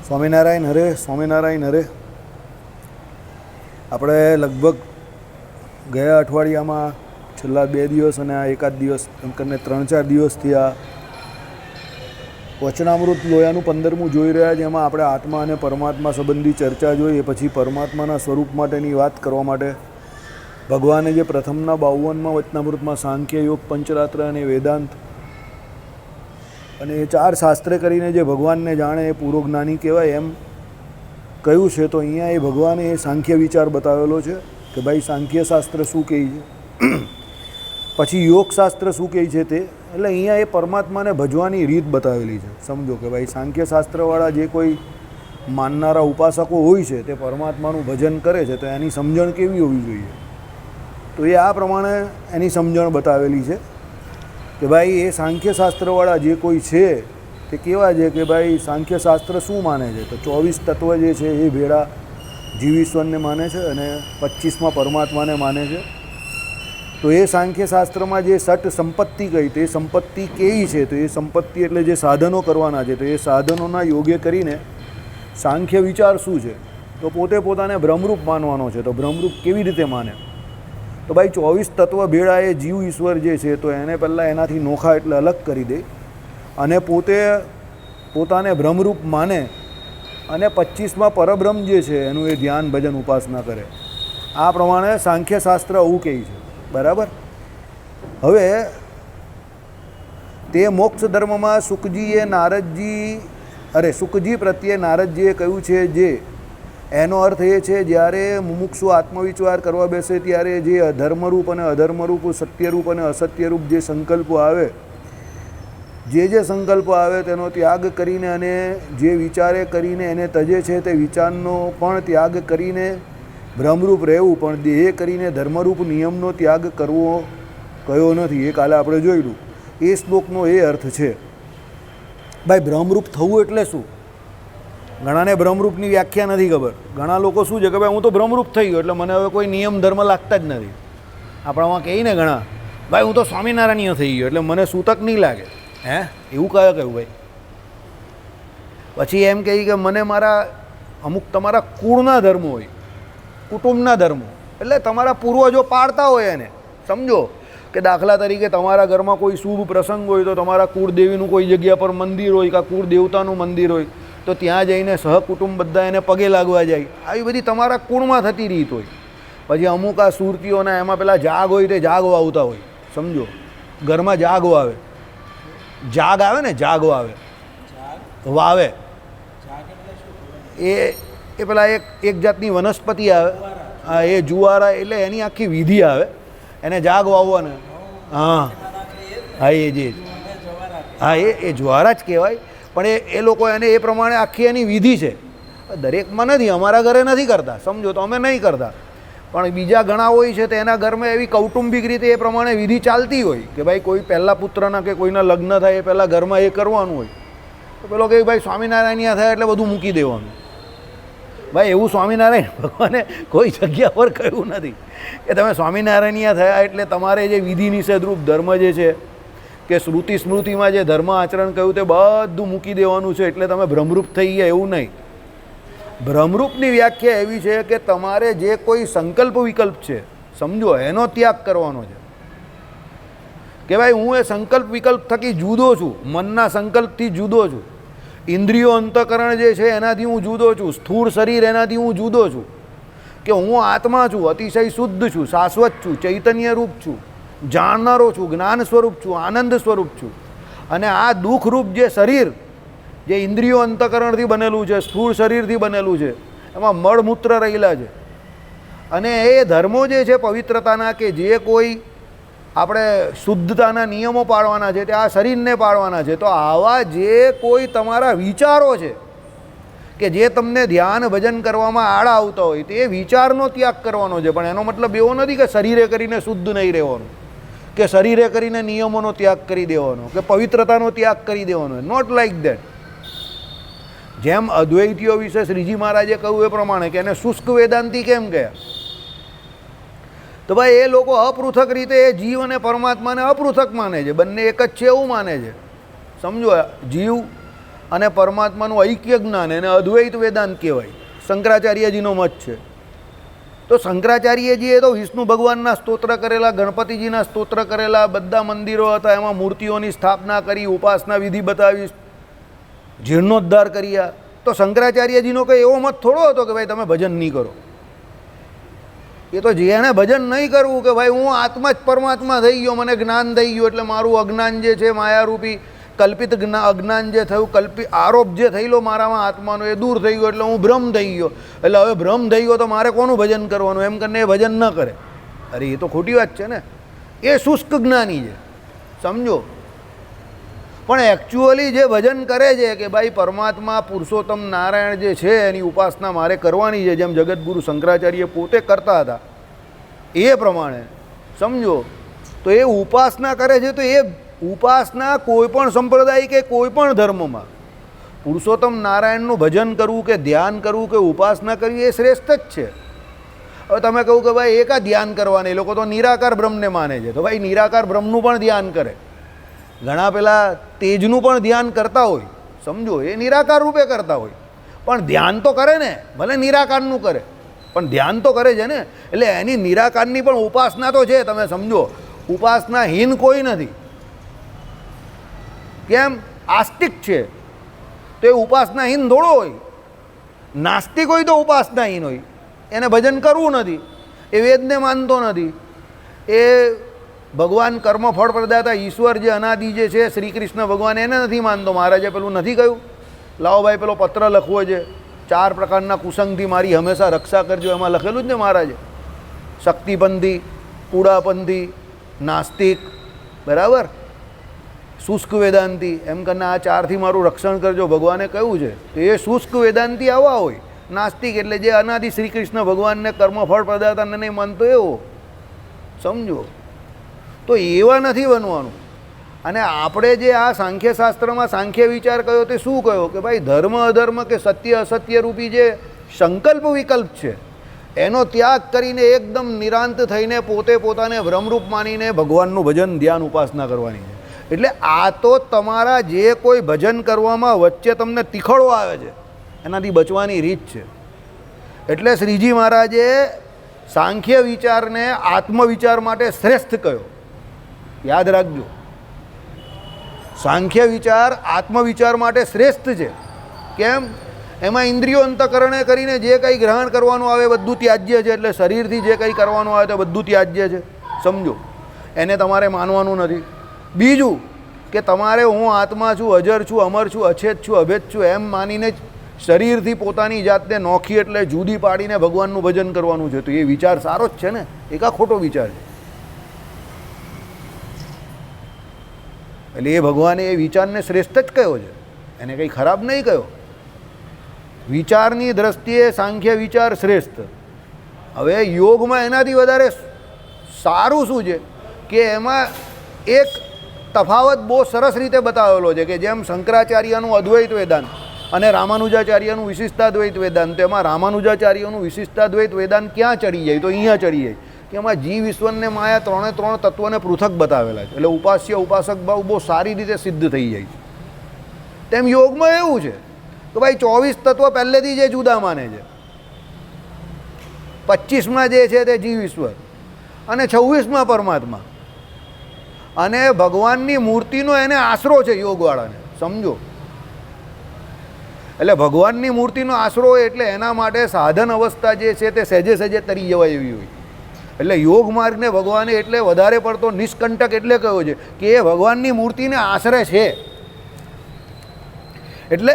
સ્વામિનારાયણ હરે, સ્વામિનારાયણ હરે. આપણે લગભગ ગયા અઠવાડિયામાં છેલ્લા 2 દિવસ અને આ એકાદ દિવસ એમ કરીને 3-4 દિવસથી આ વચનામૃત લોયાનું 15મું જોઈ રહ્યા છે. એમાં આપણે આત્મા અને પરમાત્મા સંબંધી ચર્ચા જોઈએ. પછી પરમાત્માના સ્વરૂપ માટેની વાત કરવા માટે ભગવાને જે પ્રથમના 52માં વચનામૃતમાં સાંખ્ય, યોગ, પંચરાત્ર અને વેદાંત અને એ 4 શાસ્ત્રે કરીને જે ભગવાનને જાણે એ પૂરો જ્ઞાની કહેવાય એમ કહ્યું છે. તો અહીંયા એ ભગવાને એ સાંખ્ય વિચાર બતાવેલો છે કે ભાઈ સાંખ્ય શાસ્ત્ર શું કહે છે, પછી યોગશાસ્ત્ર શું કહે છે તે. એટલે અહીંયા એ પરમાત્માને ભજવાની રીત બતાવેલી છે. સમજો કે ભાઈ સાંખ્ય શાસ્ત્રવાળા જે કોઈ માનનારા ઉપાસકો હોય છે તે પરમાત્માનું ભજન કરે છે તો એની સમજણ કેવી હોવી જોઈએ. તો એ આ પ્રમાણે એની સમજણ બતાવેલી છે કે ભાઈ એ સાંખ્ય શાસ્ત્રવાળા જે કોઈ છે તે કેવા છે કે ભાઈ સાંખ્ય શાસ્ત્ર શું માને છે તો 24 તત્વ જે છે એ ભેળા જીવીશ્વરને માને છે અને 25માં પરમાત્માને માને છે. તો એ સાંખ્ય શાસ્ત્રમાં જે સટ સંપત્તિ કહી તે સંપત્તિ કેવી છે તો એ સંપત્તિ એટલે જે સાધનો કરવાના છે તો એ સાધનોના યોગ્ય કરીને સાંખ્ય વિચાર શું છે તો પોતે પોતાને બ્રહ્મરૂપ માનવાનો છે. તો બ્રહ્મરૂપ કેવી રીતે માને તો ભાઈ 24 તત્વ ભેળા એ જીવ ઈશ્વર જે છે તો એને પહેલાં એનાથી નોખા એટલે અલગ કરી દે અને પોતે પોતાને બ્રહ્મરૂપ માને અને 25માં પરબ્રહ્મ જે છે એનું એ ધ્યાન ભજન ઉપાસના કરે. આ પ્રમાણે સાંખ્ય શાસ્ત્ર આવું કહે છે. બરાબર. હવે તે મોક્ષ ધર્મમાં સુખજી પ્રત્યે નારદજીએ કહ્યું છે જે એનો અર્થ એ છે જ્યારે મુમુક્ષુ આત્મવિચાર કરવા બેસે ત્યારે જે અધર્મરૂપ અને અધર્મરૂપ, સત્યરૂપ અને અસત્યરૂપ જે સંકલ્પો આવે જે સંકલ્પ આવે તેનો ત્યાગ કરીને અને જે વિચારે કરીને એને તજે છે તે વિચારનો પણ ત્યાગ કરીને બ્રહ્મરૂપ રહેવું, પણ દેહે કરીને ધર્મરૂપ નિયમનો ત્યાગ કરવો કયો નથી. એ કાલે આપણે જોયેલું. એ શ્લોકનો એ અર્થ છે. ભાઈ બ્રહ્મરૂપ થવું એટલે શું? ઘણાને બ્રહ્મરૂપની વ્યાખ્યા નથી ખબર. ઘણા લોકો શું છે કે ભાઈ હું તો બ્રહ્મરૂપ થઈ ગયો એટલે મને હવે કોઈ નિયમ ધર્મ લાગતા જ નથી. આપણામાં કહે ને ઘણા ભાઈ હું તો સ્વામિનારાયણીય થઈ ગયો એટલે મને સૂતક નહીં લાગે. હે એવું કહ્યું ભાઈ. પછી એમ કહે કે મને મારા અમુક તમારા કુળના ધર્મો હોય, કુટુંબના ધર્મો એટલે તમારા પૂર્વજો પાળતા હોય એને. સમજો કે દાખલા તરીકે તમારા ઘરમાં કોઈ શુભ પ્રસંગ હોય તો તમારા કુળદેવીનું કોઈ જગ્યા પર મંદિર હોય કે કુળ દેવતાનું મંદિર હોય તો ત્યાં જઈને સહકુટુંબ બધા એને પગે લાગવા જાય. આવી બધી તમારા કુળમાં થતી રીત હોય. પછી અમુક આ સુરતીઓના એમાં પેલા જાગ હોય તે જાગ વાવતા હોય. સમજો ઘરમાં જાગ વાવે, જાગ આવે ને જાગ વાવે એ પેલા એક જાતની વનસ્પતિ આવે. હા એ જુવારા એટલે એની આખી વિધિ આવે એને જાગ વાવવાને. હા હા એ જે હા એ જ્વારા જ કહેવાય. પણ એ લોકો એને એ પ્રમાણે આખી એની વિધિ છે. દરેકમાં નથી, અમારા ઘરે નથી કરતા. સમજો તો અમે નહીં કરતા. પણ બીજા ઘણા હોય છે તો એના ઘરમાં એવી કૌટુંબિક રીતે એ પ્રમાણે વિધિ ચાલતી હોય કે ભાઈ કોઈ પહેલાં પુત્રના કે કોઈના લગ્ન થાય એ પહેલાં ઘરમાં એ કરવાનું હોય. તો પેલો કે ભાઈ સ્વામિનારાયણીયા થયા એટલે બધું મૂકી દેવાનું. ભાઈ એવું સ્વામિનારાયણ ભગવાને કોઈ જગ્યા પર કહ્યું નથી કે તમે સ્વામિનારાયણીયા થયા એટલે તમારે જે વિધિ નિષેધરૂપ ધર્મ જે છે કે શ્રુતિ સ્મૃતિમાં જે ધર્મ આચરણ કહ્યું તે બધું મૂકી દેવાનું છે એટલે તમે ભ્રમરૂપ થઈ ગયા એવું નહીં. ભ્રમરૂપની વ્યાખ્યા એવી છે કે તમારે જે કોઈ સંકલ્પ વિકલ્પ છે સમજો એનો ત્યાગ કરવાનો છે કે ભાઈ હું એ સંકલ્પ વિકલ્પ થકી જુદો છું, મનના સંકલ્પથી જુદો છું, ઇન્દ્રિયો અંતઃકરણ જે છે એનાથી હું જુદો છું, સ્થૂળ શરીર એનાથી હું જુદો છું, કે હું આત્મા છું, અતિશય શુદ્ધ છું, શાશ્વત છું, ચૈતન્ય રૂપ છું, જાણનારો છું, જ્ઞાન સ્વરૂપ છું, આનંદ સ્વરૂપ છું. અને આ દુઃખરૂપ જે શરીર જે ઇન્દ્રિયો અંતઃકરણથી બનેલું છે, સ્થૂળ શરીરથી બનેલું છે, એમાં મળમૂત્ર રહેલા છે. અને એ ધર્મો જે છે પવિત્રતાના કે જે કોઈ આપણે શુદ્ધતાના નિયમો પાળવાના છે તે આ શરીરને પાળવાના છે. તો આવા જે કોઈ તમારા વિચારો છે કે જે તમને ધ્યાન ભજન કરવામાં આડા આવતા હોય તે વિચારનો ત્યાગ કરવાનો છે. પણ એનો મતલબ એવો નથી કે શરીરે કરીને શુદ્ધ નહીં રહેવાનું, કે શરીરે કરીને નિયમોનો ત્યાગ કરી દેવાનો, કે પવિત્રતાનો ત્યાગ કરી દેવાનો. Not like that. જેમ અદ્વૈતીઓ વિશે શ્રીજી મહારાજે કહ્યું એ પ્રમાણે કે એને શુષ્ક વેદાંતિ કેમ કહ્યા તો ભાઈ એ લોકો અપૃથક રીતે એ જીવ અને પરમાત્માને અપૃથક માને છે. બંને એક જ છે એવું માને છે. સમજો જીવ અને પરમાત્માનું ઐક્ય જ્ઞાન એને અદ્વૈત વેદાંત કહેવાય. શંકરાચાર્યજીનો મત છે. તો શંકરાચાર્યજીએ તો વિષ્ણુ ભગવાનના સ્તોત્ર કરેલા, ગણપતિજીના સ્તોત્ર કરેલા, બધા મંદિરો હતા એમાં મૂર્તિઓની સ્થાપના કરી, ઉપાસના વિધિ બતાવી, જીર્ણોદ્ધાર કર્યા. તો શંકરાચાર્યજીનો કંઈ એવો મત થોડો હતો કે ભાઈ તમે ભજન નહીં કરો. એ તો જેણે ભજન નહીં કરવું કે ભાઈ હું આત્મા જ પરમાત્મા થઈ ગયો, મને જ્ઞાન થઈ ગયું, એટલે મારું અજ્ઞાન જે છે માયારૂપી કલ્પિત અજ્ઞાન જે થયું, આરોપ જે થયેલો મારામાં આત્માનો એ દૂર થઈ ગયો, એટલે હું બ્રહ્મ થઈ ગયો. એટલે હવે બ્રહ્મ થઈ ગયો તો મારે કોનું ભજન કરવાનું, એમ કરીને એ ભજન ન કરે. અરે એ તો ખોટી વાત છે ને. એ શુષ્ક જ્ઞાની છે, સમજો. પણ એકચ્યુઅલી જે ભજન કરે છે કે ભાઈ પરમાત્મા પુરુષોત્તમ નારાયણ જે છે એની ઉપાસના મારે કરવાની છે, જેમ જગતગુરુ શંકરાચાર્ય પોતે કરતા હતા એ પ્રમાણે, સમજો. તો એ ઉપાસના કરે છે. તો એ ઉપાસના કોઈ પણ સંપ્રદાય કે કોઈ પણ ધર્મમાં પુરુષોત્તમ નારાયણનું ભજન કરવું કે ધ્યાન કરવું કે ઉપાસના કરવી એ શ્રેષ્ઠ જ છે. હવે તમે કહું કે ભાઈ એકા ધ્યાન કરવાને, એ લોકો તો નિરાકાર બ્રહ્મને માને છે. તો ભાઈ નિરાકાર બ્રહ્મનું પણ ધ્યાન કરે, ઘણા પેલા તેજનું પણ ધ્યાન કરતા હોય, સમજો. એ નિરાકાર રૂપે કરતા હોય, પણ ધ્યાન તો કરે ને, ભલે નિરાકારનું કરે પણ ધ્યાન તો કરે છે ને. એટલે એની નિરાકારની પણ ઉપાસના તો છે, તમે સમજો. ઉપાસનાહીન કોઈ નથી. કેમ? આસ્તિક છે તો એ ઉપાસનાહીન થોડો હોય. નાસ્તિક હોય તો ઉપાસનાહીન હોય, એને ભજન કરવું નથી, એ વેદને માનતો નથી, એ ભગવાન કર્મફળ પ્રદાતા ઈશ્વર જે અનાદિ જે છે શ્રી કૃષ્ણ ભગવાન એને નથી માનતો. મહારાજે પેલું નથી કહ્યું, લાવો ભાઈ પેલો પત્ર લખવો છે, 4 પ્રકારના કુસંગથી મારી હંમેશા રક્ષા કરજો, એમાં લખેલું જ ને મહારાજે. શક્તિપંથી, કુડાપંથી, નાસ્તિક, બરાબર, શુષ્ક વેદાંતી, એમ કરીને આ 4થી મારું રક્ષણ કરજો ભગવાને કહ્યું છે. તો એ શુષ્ક વેદાંતી આવા હોય. નાસ્તિક એટલે જે અનાદિ શ્રી કૃષ્ણ ભગવાનને કર્મફળ પ્રદાતાને નહીં માનતો એવો, સમજો. તો એવા નથી બનવાનું. અને આપણે જે આ સાંખ્યશાસ્ત્રમાં સાંખ્ય વિચાર કયો તે શું કહ્યો કે ભાઈ ધર્મ અધર્મ કે સત્ય અસત્ય રૂપી જે સંકલ્પ વિકલ્પ છે એનો ત્યાગ કરીને એકદમ નિરાંત થઈને પોતે પોતાને બ્રહ્મરૂપ માનીને ભગવાનનું ભજન ધ્યાન ઉપાસના કરવાની છે. એટલે આ તો તમારા જે કોઈ ભજન કરવામાં વચ્ચે તમને તીખડો આવે છે એનાથી બચવાની રીત છે. એટલે શ્રીજી મહારાજે સાંખ્ય વિચારને આત્મવિચાર માટે શ્રેષ્ઠ કહ્યો. યાદ રાખજો, સાંખ્ય વિચાર આત્મવિચાર માટે શ્રેષ્ઠ છે. કેમ? એમાં ઇન્દ્રિયો અંતકરણે કરીને જે કંઈ ગ્રહણ કરવાનું આવે બધું ત્યાજ્ય છે. એટલે શરીરથી જે કંઈ કરવાનું આવે તો બધું ત્યાજ્ય છે, સમજો. એને તમારે માનવાનું નથી. બીજું કે તમારે હું આત્મા છું, અજર છું, અમર છું, અછેદ છું, અભેદ છું એમ માનીને જ શરીરથી પોતાની જાતને નોખી એટલે જુદી પાડીને ભગવાનનું ભજન કરવાનું છે. તો એ વિચાર સારો જ છે ને, એકા ખોટો વિચાર છે. એટલે એ ભગવાને એ વિચારને શ્રેષ્ઠ જ કહ્યો છે, એને કંઈ ખરાબ નહીં કહ્યો. વિચારની દ્રષ્ટિએ સાંખ્ય વિચાર શ્રેષ્ઠ. હવે યોગમાં એનાથી વધારે સારું શું છે કે એમાં એક તફાવત બહુ સરસ રીતે બતાવેલો છે કે જેમ શંકરાચાર્યનું અદ્વૈત વેદાંત અને રામાનુજાચાર્યનું વિશિષ્ટાદ્વૈત વેદાંત, એમાં રામાનુજાચાર્યનું વિશિષ્ટાદ્વૈત વેદાંત ક્યાં ચડી જાય તો અહીંયા ચડી જાય કે એમાં જીવ ઈશ્વરને માયા 3 તત્વોને પૃથક બતાવેલા છે. એટલે ઉપાસ્ય ઉપાસક ભાવ બહુ સારી રીતે સિદ્ધ થઈ જાય છે. તેમ યોગમાં એવું છે કે ભાઈ 24 તત્વ પહેલેથી જે જુદા માને છે, 25માં જે છે તે જીવ ઈશ્વર અને 26માં પરમાત્મા, અને ભગવાનની મૂર્તિનો એને આશરો છે યોગવાળાને, સમજો. એટલે ભગવાનની મૂર્તિનો આશરો હોય એટલે એના માટે સાધન અવસ્થા જે છે તે સહેજે સહેજે તરી જવાય એવી હોય. એટલે યોગ માર્ગને ભગવાને એટલે વધારે પડતો નિષ્કંટક એટલે કહ્યો છે કે એ ભગવાનની મૂર્તિને આશરે છે. એટલે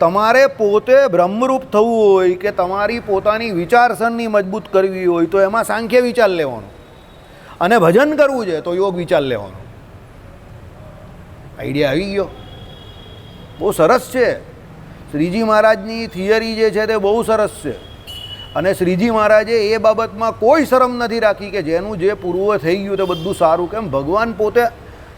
તમારે પોતે બ્રહ્મરૂપ થવું હોય કે તમારી પોતાની વિચારસરણી મજબૂત કરવી હોય તો એમાં સાંખ્ય વિચાર લેવાનો, અને ભજન કરવું છે તો યોગ વિચાર લેવાનો. આઈડિયા આવી ગયો? બહુ સરસ છે. શ્રીજી મહારાજની થિયરી જે છે તે બહુ સરસ છે. અને શ્રીજી મહારાજે એ બાબતમાં કોઈ શરમ નથી રાખી કે જેનું જે પૂર્વ થઈ ગયું તે બધું સારું. કેમ? ભગવાન પોતે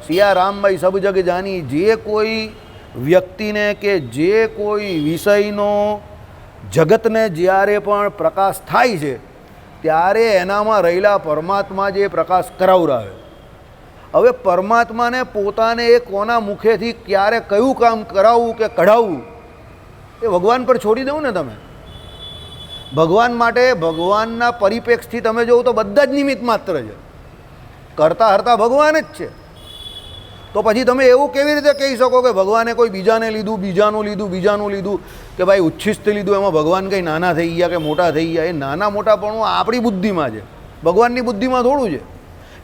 સિયા રામભાઈ સબ જગ જાની, જે કોઈ વ્યક્તિને કે જે કોઈ વિષયનો જગતને જ્યારે પણ પ્રકાશ થાય છે ત્યારે એનામાં રહેલા પરમાત્મા જે પ્રકાશ કરાવરાવે. હવે પરમાત્માને પોતાને એ કોના મુખેથી ક્યારે કયું કામ કરાવવું કે કઢાવવું એ ભગવાન પર છોડી દઉં ને તમે. ભગવાન માટે ભગવાનના પરિપ્રેક્ષથી તમે જોવો તો બધા જ નિમિત્ત માત્ર છે, કરતા હરતા ભગવાન જ છે. તો પછી તમે એવું કેવી રીતે કહી શકો કે ભગવાને કોઈ બીજાને લીધું, બીજાનું લીધું કે ભાઈ ઉચ્છિષ્ટ લીધું, એમાં ભગવાન કંઈ નાના થઈ ગયા કે મોટા થઈ ગયા? એ નાના મોટાપણું આપણી બુદ્ધિમાં છે, ભગવાનની બુદ્ધિમાં થોડું છે.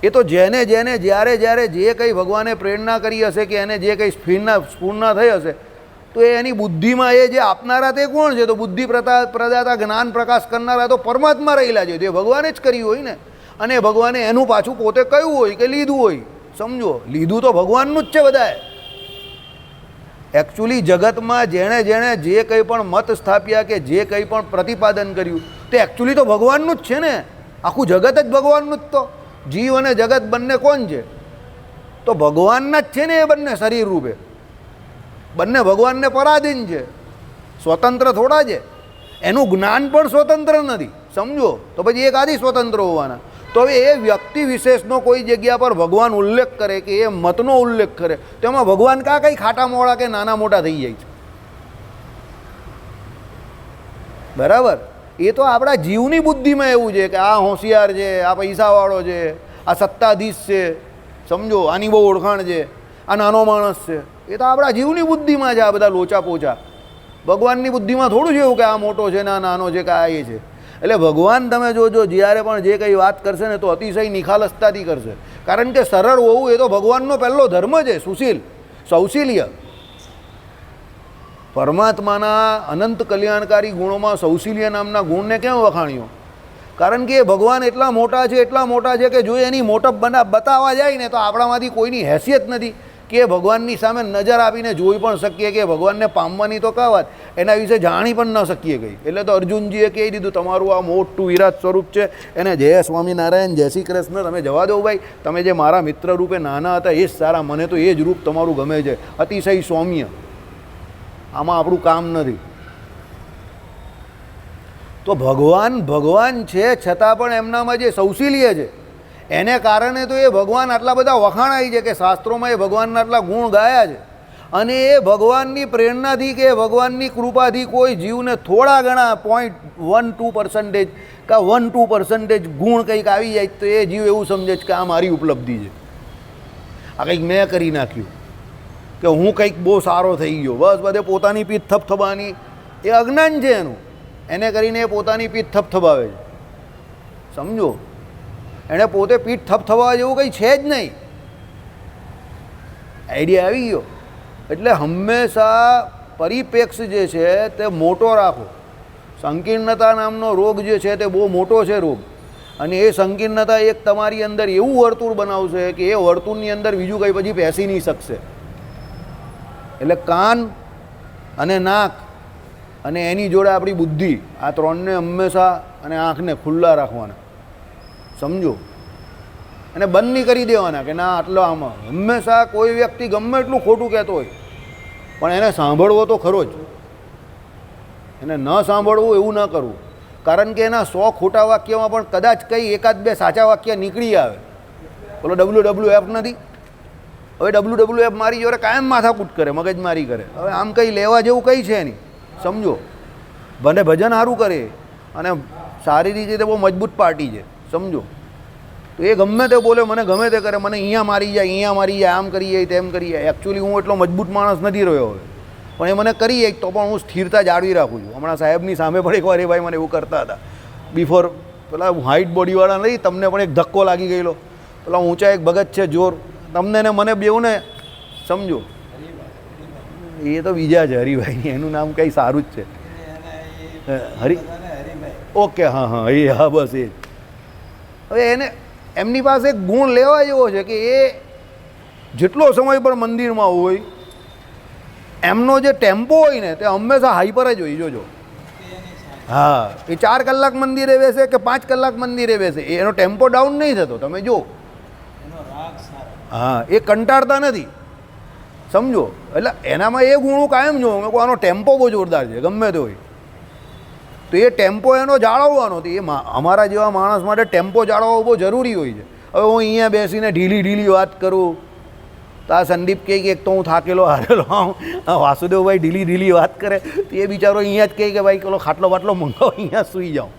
એ તો જેને જ્યારે જે કંઈ ભગવાને પ્રેરણા કરી હશે કે એને જે કંઈ સ્ફૂર્ણા થઈ હશે તો એ એની બુદ્ધિમાં એ જે આપનારા તે કોણ છે? તો બુદ્ધિ પ્રદાતા જ્ઞાન પ્રકાશ કરનારા તો પરમાત્મા રહેલા છે, તે ભગવાને જ કર્યું હોય ને. અને ભગવાને એનું પાછું પોતે કહ્યું હોય કે લીધું હોય. સમજો, લીધું તો ભગવાનનું જ છે બધાએ. એકચ્યુઅલી જગતમાં જેણે જે કંઈ પણ મત સ્થાપ્યા કે જે કંઈ પણ પ્રતિપાદન કર્યું તે એકચ્યુઅલી તો ભગવાનનું જ છે ને. આખું જગત જ ભગવાનનું જ. તો જીવ અને જગત બંને કોણ છે? તો ભગવાનના જ છે ને. એ બંને શરીર રૂપે બંને ભગવાનને પરાધીન છે, સ્વતંત્ર થોડા છે. એનું જ્ઞાન પણ સ્વતંત્ર નથી. સમજો, તો પછી એક આદિ સ્વતંત્ર હોવાના. તો હવે એ વ્યક્તિ વિશેષનો કોઈ જગ્યા પર ભગવાન ઉલ્લેખ કરે કે એ મતનો ઉલ્લેખ કરે તો એમાં ભગવાન કંઈ ખાટા મોડા કે નાના મોટા થઈ જાય છે? બરાબર. એ તો આપણા જીવની બુદ્ધિમાં એવું છે કે આ હોશિયાર છે, આ પૈસાવાળો છે, આ સત્તાધીશ છે, સમજો, આની બહુ ઓળખાણ છે, આ નાનો માણસ છે. એ તો આપણા જીવની બુદ્ધિમાં છે આ બધા લોચા પોચા. ભગવાનની બુદ્ધિમાં થોડું છે એવું કે આ મોટો છે ને આ નાનો છે કે આ એ છે. એટલે ભગવાન તમે જોજો જ્યારે પણ જે કંઈ વાત કરશે ને તો અતિશય નિખાલસતાથી કરશે. કારણ કે સરળ હોવું એ તો ભગવાનનો પહેલો ધર્મ છે, સુશીલ, સૌશીલ્ય. પરમાત્માના અનંત કલ્યાણકારી ગુણોમાં સૌશીલ્ય નામના ગુણને કેમ વખાણ્યો? કારણ કે એ ભગવાન એટલા મોટા છે કે જો એની મોટપ બતાવવા જાય ને તો આપણામાંથી કોઈની હેસિયત નથી કે ભગવાનની સામે નજર આપીને જોઈ પણ શકીએ કે ભગવાનને પામવાની તો કા વાત, એના વિશે જાણી પણ ન શકીએ કંઈ. એટલે તો અર્જુનજીએ કહી દીધું તમારું આ મોટું વિરાટ સ્વરૂપ છે એને જય સ્વામિનારાયણ, જય શ્રી કૃષ્ણ, તમે જવા દો ભાઈ. તમે જે મારા મિત્ર રૂપે નાના હતા એ જ સારા, મને તો એ જ રૂપ તમારું ગમે છે, અતિશય સૌમ્ય. આમાં આપણું કામ નથી. તો ભગવાન છે છતાં પણ એમનામાં જે સૌશીલ્ય છે એને કારણે તો એ ભગવાન આટલા બધા વખાણાય છે કે શાસ્ત્રોમાં એ ભગવાનના આટલા ગુણ ગાયા છે. અને એ ભગવાનની પ્રેરણાથી કે ભગવાનની કૃપાથી કોઈ જીવને થોડા ઘણા 0.12% કે 1-2% ગુણ કંઈક આવી જાય તો એ જીવ એવું સમજે છે કે આ મારી ઉપલબ્ધિ છે, આ કંઈક મેં કરી નાખ્યું, કે હું કંઈક બહુ સારો થઈ ગયો. બસ બધે પોતાની પીઠ થપથપાની એ અજ્ઞાન છે એનું. એને કરીને એ પોતાની પીઠ થપથપાવે છે. સમજો, એણે પોતે પીઠ થપથપાવા જેવું કંઈ છે જ નહીં. આઈડિયા આવી ગયો? એટલે હંમેશા પરિપ્રેક્ષ જે છે તે મોટો રાખો. સંકીર્ણતા નામનો રોગ જે છે તે બહુ મોટો છે રોગ. અને એ સંકીર્ણતા એક તમારી અંદર એવું વર્તુળ બનાવશે કે એ વર્તુળની અંદર બીજું કંઈ પછી પેસી નહીં શકશે. એટલે કાન અને નાક અને એની જોડે આપણી બુદ્ધિ, આ ત્રણને હંમેશા, અને આંખને ખુલ્લા રાખવાના. સમજો, અને બંધ નહીં કરી દેવાના કે ના આટલો આમાં. હંમેશા કોઈ વ્યક્તિ ગમે એટલું ખોટું કહેતો હોય પણ એને સાંભળવો તો ખરો જ. એને ન સાંભળવું એવું ન કરવું. કારણ કે એના 100 ખોટા વાક્યમાં પણ કદાચ કંઈ 1-2 સાચા વાક્ય નીકળી આવે. બોલો WWF નથી? હવે WWF મારી જોડે કાયમ માથાકૂટ કરે, મગજમારી કરે. હવે આમ કંઈ લેવા જેવું કંઈ છે નહીં. સમજો, ભલે ભજન સારું કરે અને સારી રીતે બહુ મજબૂત પાર્ટી છે. સમજો, તો એ ગમે તે બોલે, મને ગમે તે કરે, મને અહીંયા મારી જાય, આમ કરી જાય, તેમ કરી જાય. એકચ્યુઅલી હું એટલો મજબૂત માણસ નથી રહ્યો હવે, પણ એ મને કરી જાય તો પણ હું સ્થિરતા જાળવી રાખું છું. હમણાં સાહેબની સામે પણ એકવાર એ ભાઈ મને એવું કરતા હતા. બિફોર પેલા હાઇટ બોડીવાળા નહીં, તમને પણ એક ધક્કો લાગી ગયેલો. પેલા ઊંચા એક ભગત છે જોર, તમને ને મને બેઉને. સમજો, એ તો બીજા છે હરિભાઈ, એનું નામ કંઈ સારું જ છે. ઓકે, હા, એ હા, બસ એ. હવે એને એમની પાસે એક ગુણ લેવા જેવો છે કે એ જેટલો સમય પણ મંદિરમાં હોય એમનો જે ટેમ્પો હોય ને તે હંમેશા હાઈ પર જ હોય. જોજો, હા, એ 4 કલાક મંદિરે બેસે કે 5 કલાક મંદિરે બેસે, એનો ટેમ્પો ડાઉન નહીં થતો. તમે જો, હા, એ કંટાળતા નથી. સમજો, એટલે એનામાં એ ગુણો કાયમ જો આનો ટેમ્પો બહુ જોરદાર છે ગમે તે હોય. તો એ ટેમ્પો એનો જાળવવાનો હતો. એ અમારા જેવા માણસ માટે ટેમ્પો જાળવવો બહુ જરૂરી હોય છે. હવે હું અહીંયા બેસીને ઢીલી વાત કરું તો આ સંદીપ કહે કે એક તો હું થાકેલો હારેલો આવું, વાસુદેવભાઈ ઢીલી વાત કરે તો એ બિચારો અહીંયા જ કહે કે ભાઈ પેલો ખાટલો બાટલો મંગાવો, અહીંયા સૂઈ જાઉં.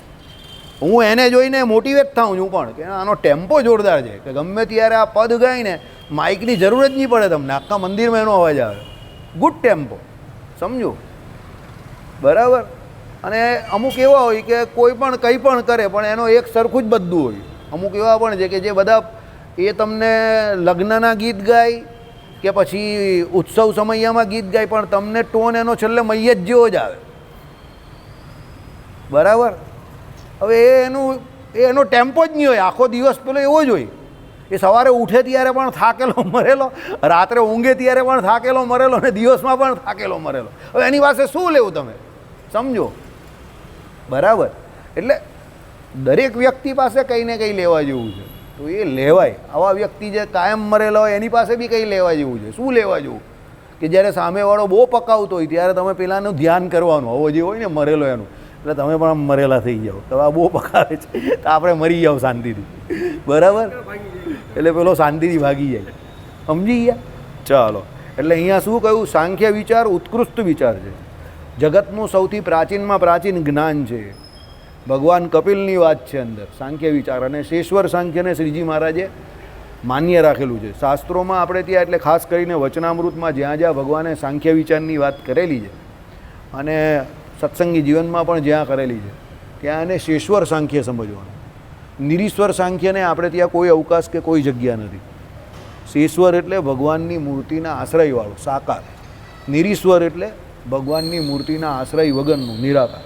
હું એને જોઈને મોટિવેટ થાઉં છું પણ કે આનો ટેમ્પો જોરદાર છે કે ગમે ત્યારે આ પદ ગાઈને માઇકની જરૂર જ નહીં પડે તમને, આખા મંદિરમાં એનો અવાજ આવે. ગુડ ટેમ્પો, સમજો બરાબર. અને અમુક એવા હોય કે કોઈ પણ કંઈ પણ કરે પણ એનો એક સરખું જ બધું હોય. અમુક એવા પણ છે કે જે બધા એ તમને લગ્નના ગીત ગાય કે પછી ઉત્સવ સમયમાં ગીત ગાય પણ તમને ટોન એનો છેલ્લે મૈયત જેવો જ આવે. બરાબર. હવે એનો ટેમ્પો જ નહીં હોય, આખો દિવસ પેલો એવો જ હોય. એ સવારે ઉઠે ત્યારે પણ થાકેલો મરેલો, રાત્રે ઊંઘે ત્યારે પણ થાકેલો મરેલો, અને દિવસમાં પણ થાકેલો મરેલો. હવે એની પાસે શું લેવું તમે સમજો. બરાબર. એટલે દરેક વ્યક્તિ પાસે કંઈ ને કંઈ લેવા જેવું છે તો એ લેવાય. આવા વ્યક્તિ જે કાયમ મરેલા હોય એની પાસે બી કંઈ લેવા જેવું છે. શું લેવા જેવું કે જ્યારે સામેવાળો બહુ પકાવતો હોય ત્યારે તમે પેલાનું ધ્યાન કરવાનું. આવો જે હોય ને મરેલો એનું, એટલે તમે પણ આમ મરેલા થઈ જાઓ. તો આ બહુ પકાવે છે તો આપણે મરી જાઓ શાંતિથી. બરાબર. એટલે પેલો શાંતિથી ભાગી જાય. સમજી ગયા? ચાલો. એટલે અહીંયા શું કહ્યું? સાંખ્ય વિચાર ઉત્કૃષ્ટ વિચાર છે, જગતનું સૌથી પ્રાચીનમાં પ્રાચીન જ્ઞાન છે. ભગવાન કપિલની વાત છે અંદર સાંખ્ય વિચાર, અને શેશ્વર સાંખ્યને શ્રીજી મહારાજે માન્ય રાખેલું છે શાસ્ત્રોમાં. આપણે ત્યાં એટલે ખાસ કરીને વચનામૃતમાં જ્યાં જ્યાં ભગવાને સાંખ્ય વિચારની વાત કરેલી છે અને સત્સંગી જીવનમાં પણ જ્યાં કરેલી છે ત્યાં એને શેશ્વર સાંખ્ય સમજવાનું. નિરીશ્વર સાંખ્યને આપણે ત્યાં કોઈ અવકાશ કે કોઈ જગ્યા નથી. શેશ્વર એટલે ભગવાનની મૂર્તિના આશ્રયવાળું સાકાર, નિરીશ્વર એટલે ભગવાનની મૂર્તિના આશ્રય વગરનું નિરાકાર.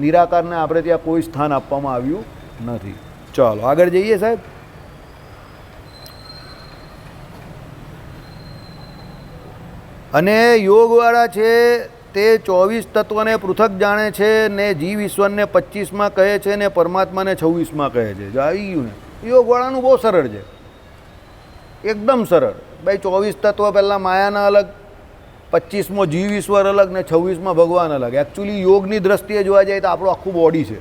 નિરાકારને આપણે ત્યાં કોઈ સ્થાન આપવામાં આવ્યું નથી. ચાલો આગળ જઈએ સાહેબ. અને યોગવાળા છે તે 24 તત્વને પૃથક જાણે છે ને જીવ ઈશ્વરને 25માં કહે છે ને પરમાત્માને 26માં કહે છે. આવી ગયું ને. યોગવાળાનું બહુ સરળ છે, એકદમ સરળ. ભાઈ 24 તત્વ પહેલાં માયાના અલગ, 25મો જીવ ઈશ્વર અલગ ને 26માં ભગવાન અલગ. એકચ્યુઅલી યોગની દ્રષ્ટિએ જોવા જાય તો આપણું આખું બોડી છે.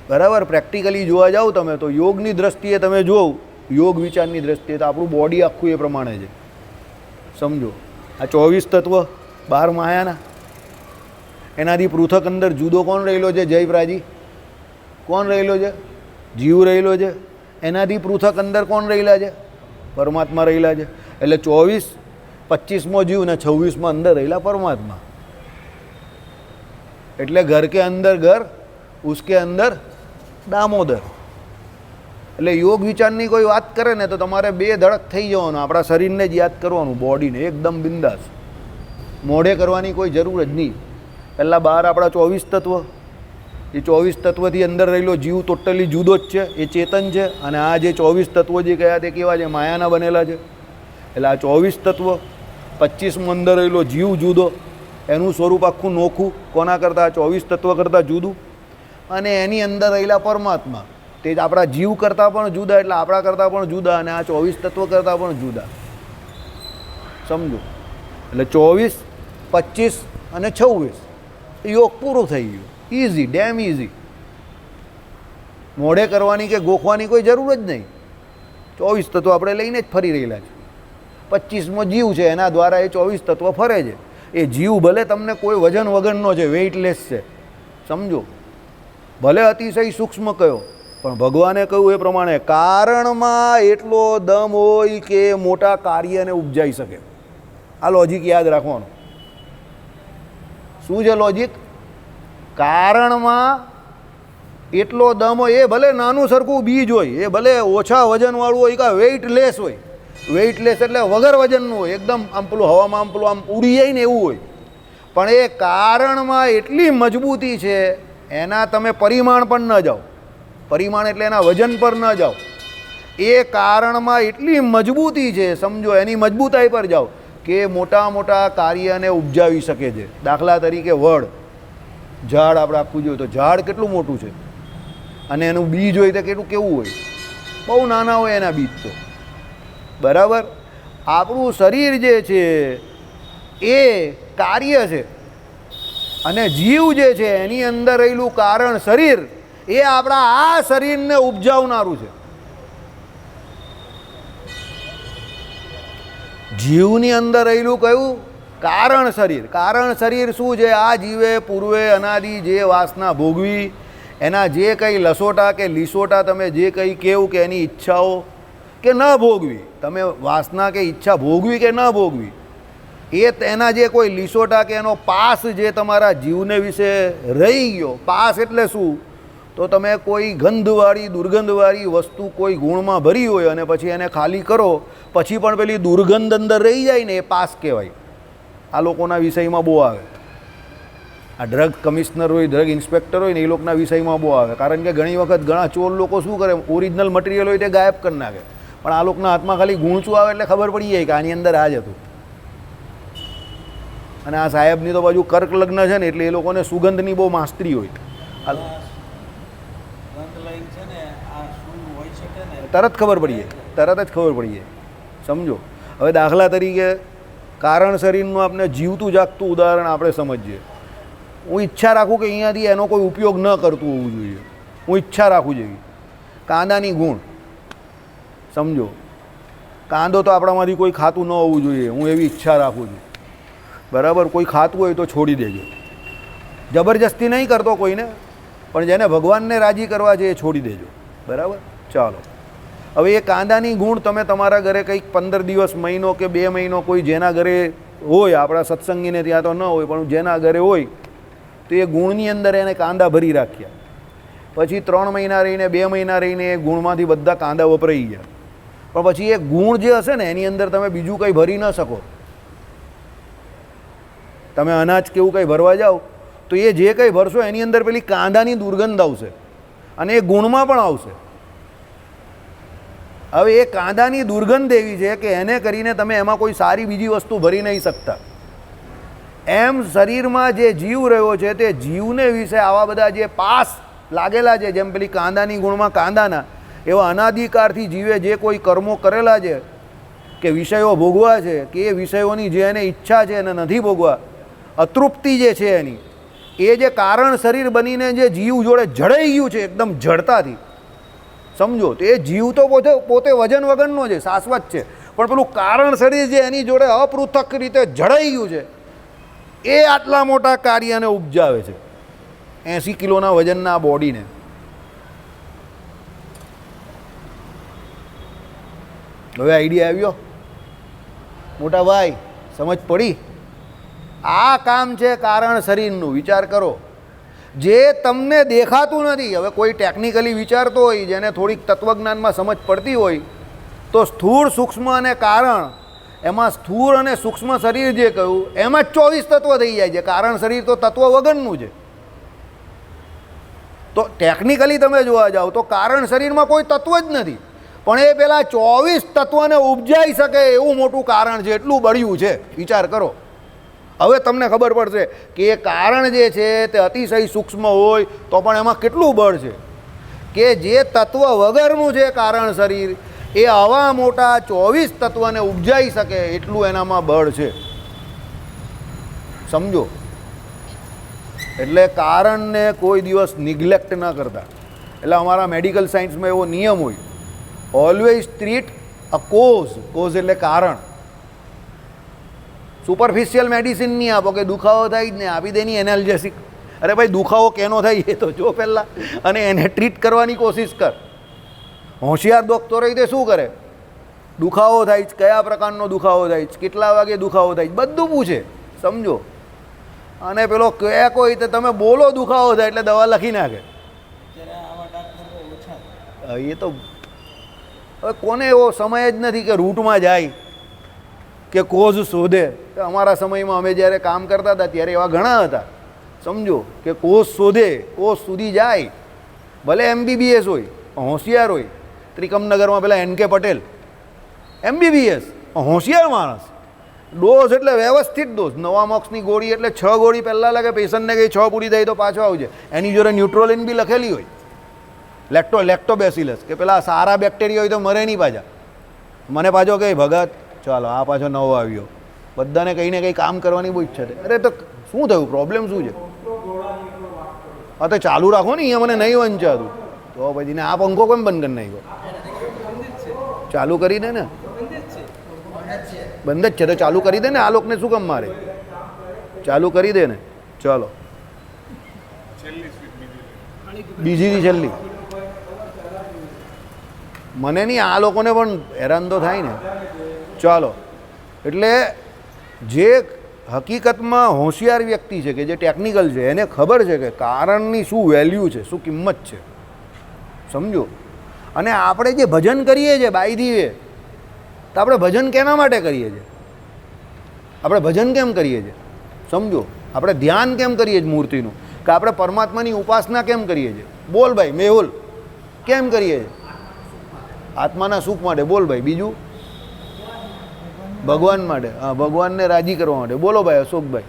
બરાબર. પ્રેક્ટિકલી જોવા જાઓ તમે તો યોગની દ્રષ્ટિએ તમે જોવ, યોગ વિચારની દ્રષ્ટિએ તો આપણું બોડી આખું એ પ્રમાણે છે. સમજો. આ 24 તત્વ 12 માયાના, એનાથી પૃથક અંદર જુદો કોણ રહેલો છે? જયપ્રાજી કોણ રહેલો છે? જીવ રહેલો છે. એનાથી પૃથક અંદર કોણ રહેલા છે? પરમાત્મા રહેલા છે. એટલે 24, 25મો જીવ ને 26માં અંદર રહેલા પરમાત્મા. એટલે ઘર કે અંદર ઘર, ઉસકે અંદર દામોદર. એટલે યોગ વિચારની કોઈ વાત કરે ને તો તમારે બે ધડક થઈ જવાનું, આપણા શરીરને જ યાદ કરવાનું, બોડીને એકદમ બિંદાસ, મોઢે કરવાની કોઈ જરૂર જ નહીં. પહેલાં બહાર આપણા 24 તત્વ, એ 24 તત્વથી અંદર રહેલો જીવ ટોટલી જુદો જ છે, એ ચેતન છે. અને આ જે 24 તત્વો જે કયા તે કેવા છે? માયાના બનેલા છે. એટલે આ 24 તત્વ, 25માં અંદર રહેલો જીવ જુદો, એનું સ્વરૂપ આખું નોખું, કોના કરતાં? 24 તત્વ કરતાં જુદું. અને એની અંદર રહેલા પરમાત્મા, તે જ આપણા જીવ કરતાં પણ જુદા, એટલે આપણા કરતાં પણ જુદા, અને આ 24 તત્વ કરતાં પણ જુદા. સમજો. એટલે 24, 25 અને 26 યોગ પૂરું થઈ ગયું. Easy, dam easy. મોઢે કરવાની કે ગોખવાની કોઈ જરૂર જ નહીં. 24 તત્વ આપણે લઈને જ ફરી રહેલા છે. 25મો જીવ છે, એના દ્વારા એ 24 તત્વ ફરે છે. એ જીવ ભલે તમને કોઈ વજન વગરનો છે, વેઇટલેસ છે, સમજો. ભલે અતિશય સૂક્ષ્મ કયો, પણ ભગવાને કહ્યું એ પ્રમાણે કારણમાં એટલો દમ હોય કે મોટા કાર્યને ઉપજાઈ શકે. આ લોજિક યાદ રાખવાનું. શું છે લોજિક? કારણમાં એટલો દમ હોય, એ ભલે નાનું સરખું બીજ હોય, એ ભલે ઓછા વજનવાળું હોય કે વેઇટલેસ હોય. વેઇટલેસ એટલે વગર વજનનું હોય, એકદમ આમ પેલું હવામાં આમ પેલું આમ ઉડી જાય ને એવું હોય. પણ એ કારણમાં એટલી મજબૂતી છે, એના તમે પરિમાણ પણ ન જાઓ. પરિમાણ એટલે એના વજન પર ન જાઓ. એ કારણમાં એટલી મજબૂતી છે, સમજો, એની મજબૂતાઈ પર જાઓ કે મોટા મોટા કાર્યને ઉપજાવી શકે છે. દાખલા તરીકે વડ, ઝાડ આપણે આખું જોઈએ તો ઝાડ કેટલું મોટું છે, અને એનું બીજ હોય તો કેટલું કેવું હોય? બહુ નાના હોય એના બીજ તો. બરાબર. આપણું શરીર જે છે એ કાર્ય છે, અને જીવ જે છે એની અંદર રહેલું કારણ શરીર એ આપણા આ શરીરને ઉપજાવનારું છે. જીવની અંદર રહેલું કયું? કારણ શરીર. કારણ શરીર શું છે? આ જીવે પૂર્વે અનાદિ જે વાસના ભોગવી, એના જે કંઈ લસોટા કે લીસોટા તમે જે કંઈ કહેવું કે એની ઈચ્છાઓ કે ન ભોગવી, તમે વાસના કે ઈચ્છા ભોગવી કે ન ભોગવી, એ એના જે કોઈ લીસોટા કે એનો પાસ જે તમારા જીવને વિશે રહી ગયો. પાસ એટલે શું? તો તમે કોઈ ગંધવાળી દુર્ગંધવાળી વસ્તુ કોઈ ગુણમાં ભરી હોય અને પછી એને ખાલી કરો, પછી પણ પેલી દુર્ગંધ અંદર રહી જાય ને, એ પાસ કહેવાય. આ લોકોના વિષયમાં બહુ આવે. આ ડ્રગ કમિશનર હોય, ડ્રગ ઇન્સ્પેક્ટર હોય ને, એ લોકોના વિષયમાં બહુ આવે. કારણ કે ઘણી વખત ઘણા ચોર લોકો શું કરે, ઓરિજિનલ મટીરિયલ હોય તે ગાયબ કરી નાખે, પણ આ લોકોના હાથમાં ખાલી ગૂંચું આવે એટલે ખબર પડી જાય કે આની અંદર આ જ હતું. અને આ સાહેબની તો બાજુ કર્ક લગ્ન છે ને, એટલે એ લોકોને સુગંધની બહુ માસ્તરી હોય. તરત ખબર પડી જાય, તરત જ ખબર પડી જાય. સમજો. હવે દાખલા તરીકે કારણ શરીરનું આપણે જીવતું જાગતું ઉદાહરણ આપણે સમજીએ. હું ઈચ્છા રાખું કે અહીંયાથી એનો કોઈ ઉપયોગ ન કરતું હોવું જોઈએ, હું ઈચ્છા રાખું જેવી. કાંદાની ગુણ સમજો. કાંદો તો આપણામાંથી કોઈ ખાતું ન હોવું જોઈએ, હું એવી ઈચ્છા રાખું છું. બરાબર? કોઈ ખાતું હોય તો છોડી દેજો. જબરજસ્તી નહીં કરતો કોઈને, પણ જેને ભગવાનને રાજી કરવા છે એ છોડી દેજો. બરાબર? ચાલો. હવે એ કાંદાની ગુણ તમે તમારા ઘરે કંઈક 15 દિવસ, મહિનો કે 2 મહિનો કોઈ જેના ઘરે હોય, આપણા સત્સંગીને ત્યાં તો ન હોય, પણ જેના ઘરે હોય તો એ ગુણની અંદર એને કાંદા ભરી રાખ્યા. પછી 3 મહિના રહીને 2 મહિના રહીને એ ગુણમાંથી બધા કાંદા વપરાઈ ગયા. પણ પછી એ ગુણ જે હશે ને એની અંદર તમે બીજું કંઈ ભરી ન શકો. તમે અનાજ કેવું કંઈ ભરવા જાઓ તો એ જે કંઈ ભરશો એની અંદર પેલી કાંદાની દુર્ગંધ આવશે અને એ ગુણમાં પણ આવશે. હવે એ કાંદાની દુર્ગંધ એવી છે કે એને કરીને તમે એમાં કોઈ સારી બીજી વસ્તુ ભરી નહીં શકતા. એમ શરીરમાં જે જીવ રહ્યો છે તે જીવને વિશે આવા બધા જે પાસ લાગેલા છે, જેમ પેલી કાંદાની ગુણમાં કાંદાના, એવા અનાદિકાળથી જીવે જે કોઈ કર્મો કરેલા છે કે વિષયો ભોગવા છે, કે એ વિષયોની જે એને ઈચ્છા છે એને નથી ભોગવા, અતૃપ્તિ જે છે એની, એ જે કારણ શરીર બનીને જે જીવ જોડે જડાઈ ગયું છે એકદમ જડતાથી, સમજો. તો એ જીવ તો પોતે વજન વગરનો છે, શાશ્વત છે, પણ પેલું કારણ શરીર જે એની જોડે અપૃથક રીતે જડાઈ ગયું છે એ આટલા મોટા કાર્યને ઉપજાવે છે, 80 કિલોના વજનના બોડીને. હવે આઈડિયા આવ્યો મોટા ભાઈ? સમજ પડી? આ કામ છે કારણ શરીરનું. વિચાર કરો. જે તમને દેખાતું નથી. હવે કોઈ ટેકનિકલી વિચારતો હોય, જેને થોડીક તત્વજ્ઞાનમાં સમજ પડતી હોય, તો સ્થૂળ, સૂક્ષ્મ અને કારણ, એમાં સ્થૂળ અને સૂક્ષ્મ શરીર જે કહ્યું એમાં જ 24 તત્વ થઈ જાય છે. કારણ શરીર તો તત્વ વગરનું છે. તો ટેકનિકલી તમે જોવા જાઓ તો કારણ શરીરમાં કોઈ તત્વ જ નથી, પણ એ પેલા 24 તત્વને ઉપજાઈ શકે એવું મોટું કારણ છે, એટલું બળ્યું છે. વિચાર કરો. હવે તમને ખબર પડશે કે એ કારણ જે છે તે અતિશય સૂક્ષ્મ હોય તો પણ એમાં કેટલું બળ છે, કે જે તત્વ વગરનું છે કારણ શરીર, એ આવા મોટા 24 તત્વને ઉપજાઈ શકે એટલું એનામાં બળ છે. સમજો. એટલે કારણને કોઈ દિવસ નિગ્લેક્ટ ન કરતા. એટલે અમારા મેડિકલ સાયન્સમાં એવો નિયમ હોય, ઓલવેઝ ટ્રીટ અ કોઝ. કોઝ એટલે કારણ. સુપરફિશિયલ મેડિસિન નહીં આપો કે દુખાવો થાય જ ને આપી દેની એનાલ્જેસિક. અરે ભાઈ, દુખાવો કેનો થાય એ તો જો પહેલાં, અને એને ટ્રીટ કરવાની કોશિશ કર. હોશિયાર ડૉક્ટરો તે શું કરે? દુખાવો થાય છે, કયા પ્રકારનો દુખાવો થાય છે, કેટલા વાગે દુખાવો થાય છે, બધું પૂછે. સમજો. અને પેલો કયા કોઈ તો તમે બોલો દુખાવો થાય એટલે દવા લખી નાખે. એ તો હવે કોને એવો સમય જ નથી કે રૂટમાં જાય કે કોઝ શોધે. અમારા સમયમાં અમે જ્યારે કામ કરતા હતા ત્યારે એવા ઘણા હતા. સમજો કે કોઝ શોધે, કોઝ સુધી જાય. ભલે MBBS હોય, હોશિયાર હોય. ત્રિકમનગરમાં પેલા NK પટેલ MBBS, હોશિયાર માણસ. ડોઝ એટલે વ્યવસ્થિત ડોઝ. નવામોક્સની ગોળી એટલે 6 ગોળી પહેલાં લાગે. પેશન્ટને કંઈ 6 પૂરી થઈ તો પાછો આવજે. એની જોડે ન્યુટ્રોલિન બી લખેલી હોય, લેક્ટોબેસિલસ, કે પેલા સારા બેક્ટેરિયા હોય તો મરે નહીં પાછા. મને પાછો કહે ભગત ચાલો આ પાછો નવો આવ્યો. બધાને કંઈ ને કંઈ કામ કરવાની બહુ ઈચ્છા છે. અરે તો શું થયું? પ્રોબ્લેમ શું છે? હા તો ચાલુ રાખો ને, અહીંયા મને નહીં વંચાતું તો પછી ને આ પંખો કેમ બંધ કરી નાખ્યો? ચાલુ કરી દે ને, બંધ જ છે તો ચાલુ કરી દે ને, આ લોકોને શું કામ મારે? ચાલુ કરી દે ને. ચાલો બીજી છેલ્લી. મને નહીં, આ લોકોને પણ હેરાન તો થાય ને. ચાલો, એટલે જે હકીકતમાં હોશિયાર વ્યક્તિ છે કે જે ટેકનિકલ છે એને ખબર છે કે કારણની શું વેલ્યુ છે, શું કિંમત છે, સમજો. અને આપણે જે ભજન કરીએ છીએ બાય ધી વે, તો આપણે ભજન કેના માટે કરીએ છીએ? આપણે ભજન કેમ કરીએ છીએ સમજો? આપણે ધ્યાન કેમ કરીએ છીએ મૂર્તિનું? કે આપણે પરમાત્માની ઉપાસના કેમ કરીએ છીએ? બોલ ભાઈ મેહુલ, કેમ કરીએ છીએ? આત્માના સુખ માટે. બોલ ભાઈ બીજું? ભગવાન માટે. હા, ભગવાનને રાજી કરવા માટે. બોલો ભાઈ અશોકભાઈ.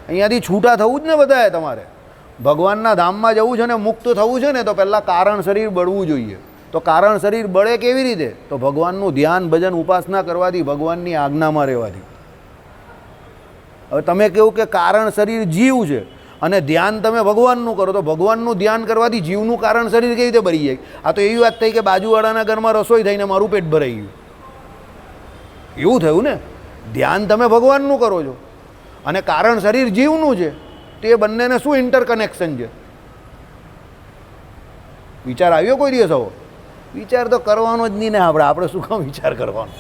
અહીંયાથી છૂટા થવું જ ને બધાએ તમારે. ભગવાનના ધામમાં જવું છે ને મુક્ત થવું છે ને તો પહેલાં કારણ શરીર બળવું જોઈએ. તો કારણ શરીર બળે કેવી રીતે? તો ભગવાનનું ધ્યાન ભજન ઉપાસના કરવાથી, ભગવાનની આજ્ઞામાં રહેવાથી. હવે તમે કહ્યું કે કારણ શરીર જીવ છે અને ધ્યાન તમે ભગવાનનું કરો, તો ભગવાનનું ધ્યાન કરવાથી જીવનું કારણ શરીર કેવી રીતે ભરી જાય? આ તો એવી વાત થઈ કે બાજુવાળાના ઘરમાં રસોઈ થઈને મારું પેટ ભરાઈ ગયું, એવું થયું ને. ધ્યાન તમે ભગવાનનું કરો છો અને કારણ શરીર જીવનું છે, તો એ બંનેને શું ઇન્ટરકનેક્શન છે? વિચાર આવ્યો કોઈ દિવસ આવો? વિચાર તો કરવાનો જ નહીં ને આપણે શું કામ વિચાર કરવાનો?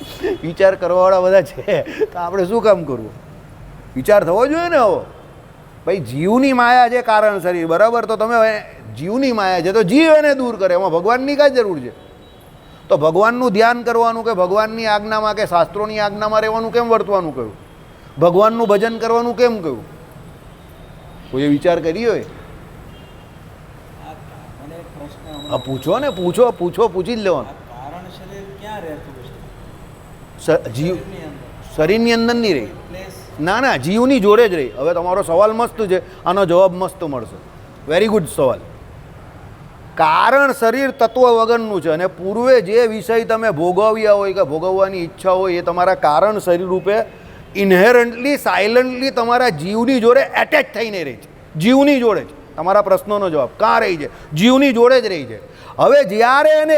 વિચાર કરવાવાળા બધા છે તો આપણે શું કામ કરવું? વિચાર થવો જોઈએ ને. હવે ભાઈ જીવની માયા છે કારણ શરીર, બરાબર? તો તમે જીવની માયા છે તો જીવ એને દૂર કરે, એમાં ભગવાનની કાંઈ જરૂર છે? તો ભગવાનનું ધ્યાન કરવાનું કે ભગવાનની આજ્ઞામાં કે શાસ્ત્રોની આજ્ઞામાં રહેવાનું કેમ વર્તવાનું કહ્યું? ભગવાનનું ભજન કરવાનું કેમ કહ્યું? કોઈ વિચાર કરી હોય? પૂછો ને, પૂછી જ લેવાનું. જીવ શરીરની અંદર નહીં રહી. ના, જીવની જોડે જ રહી. હવે તમારો સવાલ મસ્ત છે, આનો જવાબ મસ્ત મળશે. વેરી ગુડ સવાલ. કારણ શરીર તત્વ વગરનું છે અને પૂર્વે જે વિષય તમે ભોગવ્યા હોય કે ભોગવવાની ઈચ્છા હોય એ તમારા કારણ શરીર રૂપે ઇન્હેરન્ટલી સાયલન્ટલી તમારા જીવની જોડે એટેચ થઈને રહી છે. જીવની જોડે જ. તમારા પ્રશ્નોનો જવાબ કાં રહી છે? જીવની જોડે જ રહી છે. હવે જ્યારે એને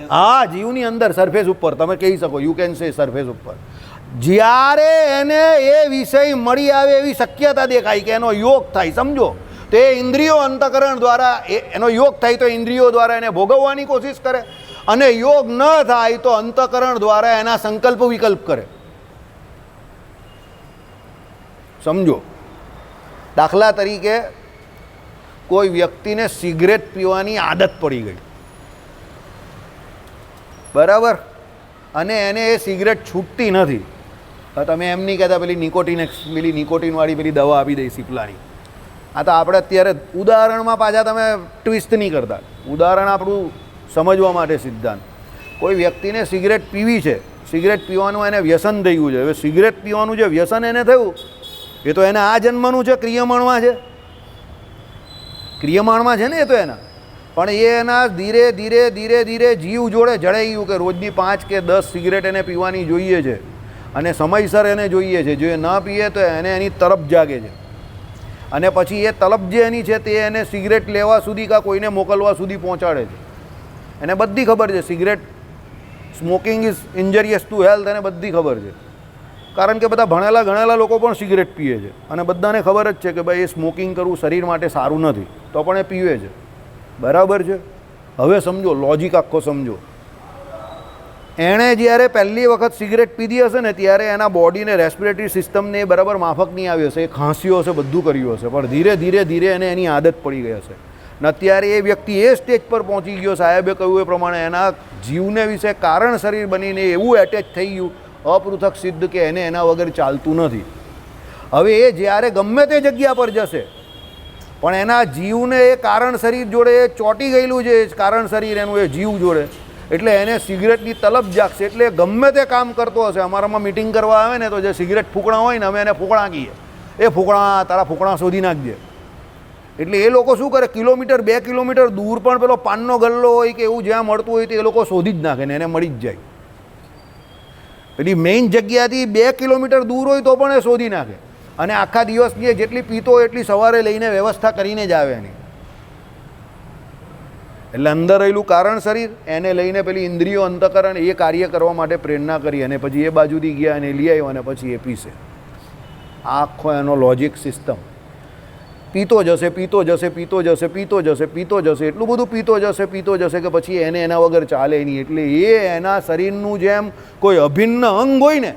હા, જીવની અંદર સરફેસ ઉપર તમે કહી શકો, યુ કેન સે સરફેસ ઉપર. જ્યારે એને એ વિષય મળી આવે એવી શક્યતા દેખાય કે એનો યોગ થાય, સમજો, તો એ ઇન્દ્રિયો અંતકરણ દ્વારા એનો યોગ થાય તો ઇન્દ્રિયો દ્વારા એને ભોગવવાની કોશિશ કરે, અને યોગ ન થાય તો અંતકરણ દ્વારા એના સંકલ્પ વિકલ્પ કરે, સમજો. દાખલા તરીકે કોઈ વ્યક્તિને સિગરેટ પીવાની આદત પડી ગઈ, બરાબર, અને એને એ સિગરેટ છૂટતી નથી. તમે એમ નહીં કહેતા પેલી નિકોટીનવાળી પેલી દવા આપી દઈ સિપલાની. આ તો આપણે અત્યારે ઉદાહરણમાં પાછા તમે ટ્વિસ્ટ નહીં કરતા. ઉદાહરણ આપણું સમજવા માટે સિદ્ધાંત. કોઈ વ્યક્તિને સિગરેટ પીવી છે, સિગરેટ પીવાનું એને વ્યસન થઈ ગયું છે. હવે સિગરેટ પીવાનું જે વ્યસન એને થયું એ તો એને આ જન્મનું છે, ક્રિયમાણમાં છે, ક્રિયમાણમાં છે ને એ તો એના. પણ એ એના ધીરે ધીરે ધીરે ધીરે જીવ જોડે જડાઈ ગયું કે રોજની 5 કે 10 સિગરેટ એને પીવાની જોઈએ છે અને સમયસર એને જોઈએ છે. જો એ ન પીએ તો એને એની તરફ જાગે છે અને પછી એ તલબ જે એની છે તે એને સિગરેટ લેવા સુધી કાં કોઈને મોકલવા સુધી પહોંચાડે છે. એને બધી ખબર છે cigarette smoking is ઇન્જરિયસ to health, એને બધી ખબર છે. કારણ કે બધા ભણેલા ગણેલા લોકો પણ સિગરેટ પીએ છે અને બધાને ખબર જ છે કે ભાઈ એ સ્મોકિંગ કરવું શરીર માટે સારું નથી, તો પણ એ પીવે છે, બરાબર છે. હવે સમજો, લોજિક આખો સમજો. એણે જ્યારે પહેલી વખત સિગરેટ પીધી હશે ને ત્યારે એના બોડીને રેસ્પિરેટરી સિસ્ટમને એ બરાબર માફક નહીં આવી હશે, એ ખાંસ્યો હશે, બધું કર્યું હશે, પણ ધીરે ધીરે ધીરે એને એની આદત પડી ગઈ હશે ને અત્યારે એ વ્યક્તિ એ સ્ટેજ પર પહોંચી ગયો, સાહેબે કહ્યું એ પ્રમાણે એના જીવને વિશે કારણ શરીર બનીને એવું એટેચ થઈ ગયું અપૃથક સિદ્ધ કે એને એના વગર ચાલતું નથી. હવે એ જ્યારે ગમે તે જગ્યા પર જશે પણ એના જીવને એ કારણ શરીર જોડે ચોંટી ગયેલું છે, કારણ શરીર એનું એ જીવ જોડે, એટલે એને સિગરેટની તલબ જાગશે. એટલે ગમે તે કામ કરતો હશે. અમારામાં મિટિંગ કરવા આવે ને તો જે સિગરેટ ફૂંકણા હોય ને અમે એને ફૂંકણા કહીએ, એ ફૂંકણા તારા ફૂંકણા શોધી નાખજે. એટલે એ લોકો શું કરે, કિલોમીટર 2 કિલોમીટર દૂર પણ પેલો પાનનો ગલ્લો હોય કે એવું જ્યાં મળતું હોય તો એ લોકો શોધી જ નાખે ને એને મળી જ જાય. પેલી મેઇન જગ્યાથી 2 કિલોમીટર દૂર હોય તો પણ એ શોધી નાખે. અને આખા દિવસની જેટલી પીતો એટલી સવારે લઈને વ્યવસ્થા કરીને જ આવે એની. એટલે અંદર રહેલું કારણ શરીર એને લઈને પેલી ઇન્દ્રિયો અંતઃકરણ એ કાર્ય કરવા માટે પ્રેરણા કરી અને પછી એ બાજુથી ગયા અને લઈ આવ્યો અને પછી એ પીશે. આખો એનો લોજિક સિસ્ટમ. પીતો જશે પીતો જશે પીતો જશે પીતો જશે પીતો જશે એટલું બધું પીતો જશે કે પછી એને એના વગર ચાલે નહીં. એટલે એ એના શરીરનું જેમ કોઈ અભિન્ન અંગ હોય ને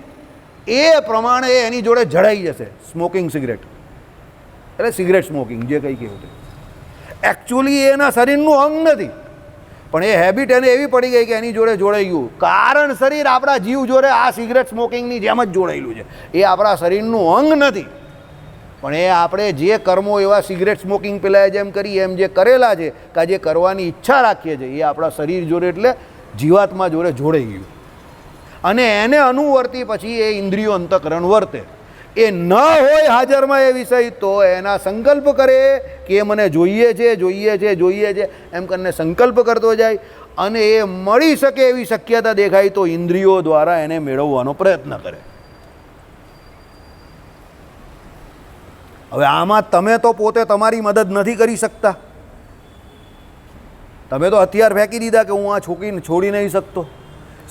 એ પ્રમાણે એની જોડે જડાઈ જશે. સ્મોકિંગ સિગરેટ એટલે સિગરેટ સ્મોકિંગ જે કંઈ કહેવું તે એકચ્યુઅલી એના શરીરનું અંગ નથી, પણ એ હેબિટ એને એવી પડી ગઈ કે એની જોડે જોડાઈ ગયું. કારણ શરીર આપણા જીવ જોડે આ સિગરેટ સ્મોકિંગની જેમ જ જોડાયેલું છે. એ આપણા શરીરનું અંગ નથી, પણ એ આપણે જે કર્મો એવા સિગરેટ સ્મોકિંગ પેલા જેમ કરીએ એમ જે કરેલા છે કે જે કરવાની ઈચ્છા રાખીએ છીએ એ આપણા શરીર જોડે એટલે જીવાત્મા જોડે જોડાઈ ગયું. અને એને અનુવર્તી પછી એ ઇન્દ્રિયો અંતઃકરણ વર્તે. એ ન હોય હાજરમાં એ વિષય તો એના સંકલ્પ કરે કે મને જોઈએ છે જોઈએ છે જોઈએ છે એમ કરીને સંકલ્પ કરતો જાય અને એ મળી શકે એવી શક્યતા દેખાય તો ઇન્દ્રિયો દ્વારા એને મેળવવાનો પ્રયત્ન કરે. હવે આમાં તમે તો પોતે તમારી મદદ નથી કરી શકતા. તમે તો હથિયાર ફેંકી દીધા કે હું આ છોકરીને છોડી નહીં શકતો.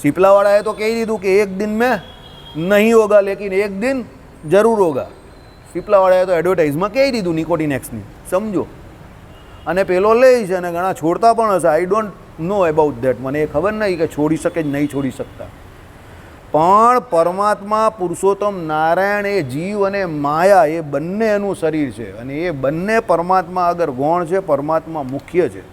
શીપલાવાળાએ તો કહી દીધું કે એક દિન મેં નહીં હોગા લેકિન એક દિન જરૂર હોગા. શીપલાવાળાએ તો એડવર્ટાઇઝમાં કહી દીધું નિકોટિનેક્સની, સમજો. અને પેલો લે છે અને ઘણા છોડતા પણ હશે. I don't know about that, મને એ ખબર નહીં કે છોડી શકે જ નહીં છોડી શકતા. પણ પરમાત્મા પુરુષોત્તમ નારાયણ એ જીવ અને માયા એ બંને એનું શરીર છે અને એ બંને પરમાત્મા આગળ ગૌણ છે, પરમાત્મા મુખ્ય છે.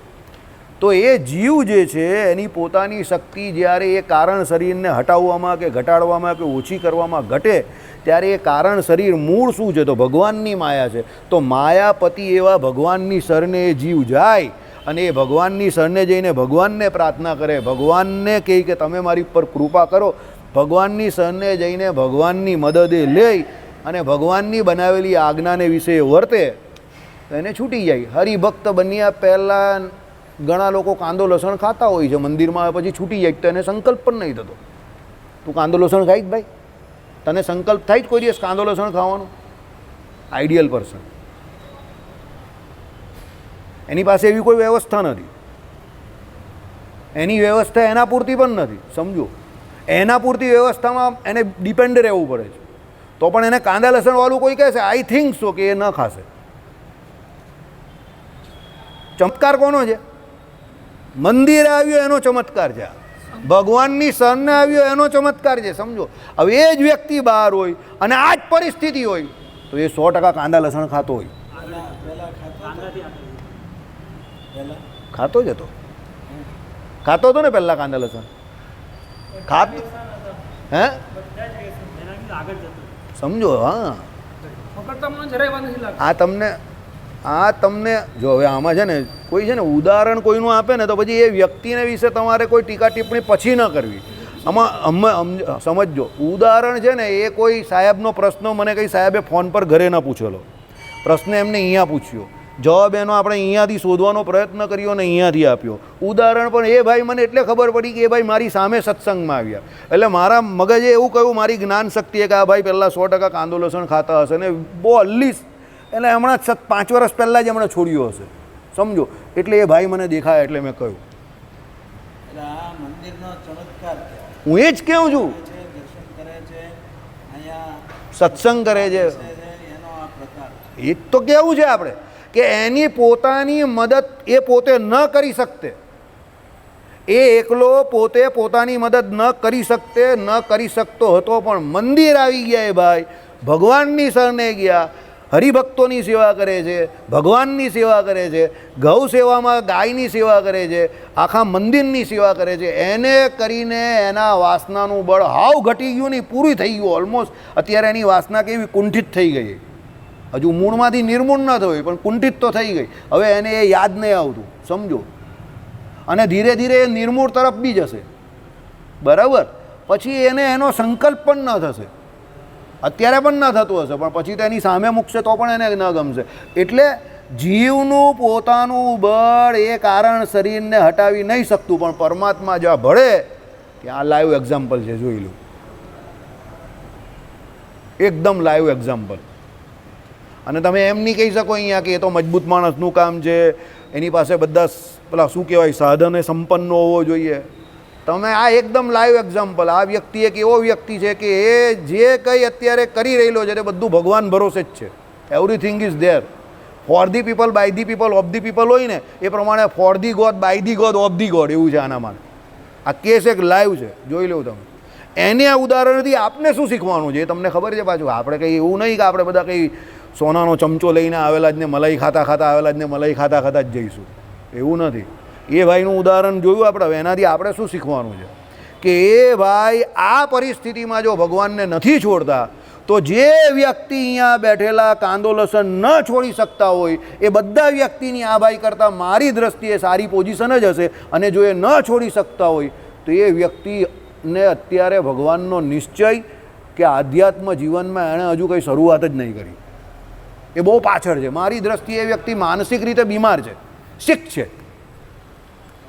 તો એ જીવ જે છે એની પોતાની શક્તિ જ્યારે એ કારણ શરીરને હટાવવામાં કે ઘટાડવામાં કે ઓછી કરવામાં ઘટે ત્યારે એ કારણ શરીર મૂળ શું છે તો ભગવાનની માયા છે. તો માયાપતિ એવા ભગવાનની શરણે એ જીવ જાય અને એ ભગવાનની શરણે જઈને ભગવાનને પ્રાર્થના કરે, ભગવાનને કહે કે તમે મારી પર કૃપા કરો. ભગવાનની શરણે જઈને ભગવાનની મદદે લઈ અને ભગવાનની બનાવેલી આજ્ઞાને વિશે વર્તે તો એને છૂટી જાય. હરિભક્ત બન્યા પહેલાં ઘણા લોકો કાંદો લસણ ખાતા હોય છે, મંદિરમાં પછી છૂટી જાય તો એને સંકલ્પ પણ નહીં થતો. તું કાંદો લસણ ખાઈ જ ભાઈ, તને સંકલ્પ થાય જ કોઈ દિવસ કાંદો લસણ ખાવાનો? આઈડિયલ પર્સન, એની પાસે એવી કોઈ વ્યવસ્થા નથી, એની વ્યવસ્થા એના પૂરતી પણ નથી. સમજો, એના પૂરતી વ્યવસ્થામાં એને ડિપેન્ડ રહેવું પડે છે. તો પણ એને કાંદા લસણવાળું કોઈ કહેશે આઈ થિંક સો કે એ ન ખાશે. ચમત્કાર કોનો છે? મંદિર આવ્યો એનો ચમત્કાર છે, ભગવાનની શરણે આવ્યો એનો ચમત્કાર છે. સમજો, હવે એ જ વ્યક્તિ બહાર હોય અને આ જ પરિસ્થિતિ હોય તો એ 100% કાંદા લસણ ખાતો હોય. ખાતો જ હતો ને પહેલાં કાંદા લસણ ખાતો. હે સમજો, હા આ તમને જો હવે આમાં છે ને કોઈ છે ને ઉદાહરણ કોઈનું આપે ને તો પછી એ વ્યક્તિને વિશે તમારે કોઈ ટીકા ટિપ્પણી પછી ન કરવી. આમાં સમજજો, ઉદાહરણ છે ને એ કોઈ સાહેબનો પ્રશ્ન મને કંઈ સાહેબે ફોન પર ઘરે ન પૂછેલો, પ્રશ્ન એમને અહીંયા પૂછ્યો, જવાબ એનો આપણે અહીંયાથી શોધવાનો પ્રયત્ન કર્યો ને અહીંયાથી આપ્યો. ઉદાહરણ પણ એ ભાઈ મને એટલે ખબર પડી કે એ ભાઈ મારી સામે સત્સંગમાં આવ્યા એટલે મારા મગજે એવું કહ્યું, મારી જ્ઞાન શક્તિએ કે આ ભાઈ પહેલાં 100% કાંદો લસણ ખાતા હશે ને બહુ અલ્લીસ એટલે હમણાં 5 વર્ષ પહેલાં જ એમણે છોડ્યો હશે. સમજો, એટલે એ ભાઈ મને દેખાય એટલે મેં કહ્યું. હું એ જ કહું છું, સત્સંગ કરે છે એ તો કેવું છે આપણે કે એની પોતાની મદદ એ પોતે ન કરી શકતે, એ એકલો પોતે પોતાની મદદ ન કરી શકતો હતો, પણ મંદિર આવી ગયા એ ભાઈ, ભગવાનની શરણે ગયા, હરિભક્તોની સેવા કરે છે, ભગવાનની સેવા કરે છે, ગૌ સેવામાં ગાયની સેવા કરે છે, આખા મંદિરની સેવા કરે છે. એને કરીને એના વાસનાનું બળ હાવ ઘટી ગયું નહીં, પૂરી થઈ ગયું ઓલમોસ્ટ. અત્યારે એની વાસના કેવી કુંઠિત થઈ ગઈ, હજુ મૂળમાંથી નિર્મૂળ ન થયું પણ કુંઠિત તો થઈ ગઈ. હવે એને એ યાદ નહીં આવતું. સમજો, અને ધીરે ધીરે એ નિર્મૂળ તરફ બી જશે, બરાબર. પછી એને એનો સંકલ્પ પણ ન થશે, અત્યારે પણ ન થતું હશે, પણ પછી તો એની સામે મૂકશે તો પણ એને ન ગમશે. એટલે જીવનું પોતાનું બળ એ કારણ શરીરને હટાવી નહીં શકતું, પણ પરમાત્મા જ્યાં ભળે ત્યાં લાઈવ એક્ઝામ્પલ છે, જોઈ લો, એકદમ લાઈવ એક્ઝામ્પલ. અને તમે એમ નહીં કહી શકો અહીંયા કે એ તો મજબૂત માણસનું કામ છે, એની પાસે બધા પેલા શું કહેવાય સાધને સંપન્ન હોવો જોઈએ. તમે આ એકદમ લાઈવ એક્ઝામ્પલ, આ વ્યક્તિ એક એવો વ્યક્તિ છે કે એ જે કંઈ અત્યારે કરી રહેલો છે તે બધું ભગવાન ભરોસે જ છે. Everything is there for the people, by the people, of the people હોય ને એ પ્રમાણે for the God, by the God, of the God એવું છે આના માટે. આ કેસ એક લાઈવ છે, જોઈ લો તમે. એને આ ઉદાહરણથી આપને શું શીખવાનું છે એ તમને ખબર છે. પાછું આપણે કંઈ એવું નહીં કે આપણે બધા કંઈ સોનાનો ચમચો લઈને આવેલા જ ને મલાઈ ખાતા ખાતા આવેલા જ ને મલાઈ ખાતા ખાતા જ જઈશું, એવું નથી. એ ભાઈનું ઉદાહરણ જોયું આપણે, એનાથી આપણે શું શીખવાનું છે કે એ ભાઈ આ પરિસ્થિતિમાં જો ભગવાનને નથી છોડતા તો જે વ્યક્તિ અહીંયા બેઠેલા કાંદો લસણ ન છોડી શકતા હોય એ બધા વ્યક્તિની આ ભાઈ કરતાં મારી દ્રષ્ટિએ સારી પોઝિશન જ હશે. અને જો એ ન છોડી શકતા હોય તો એ વ્યક્તિને અત્યારે ભગવાનનો નિશ્ચય કે આધ્યાત્મ જીવનમાં એણે હજુ કંઈ શરૂઆત જ નહીં કરી, એ બહુ પાછળ છે. મારી દ્રષ્ટિએ એ વ્યક્તિ માનસિક રીતે બીમાર છે, સિક છે,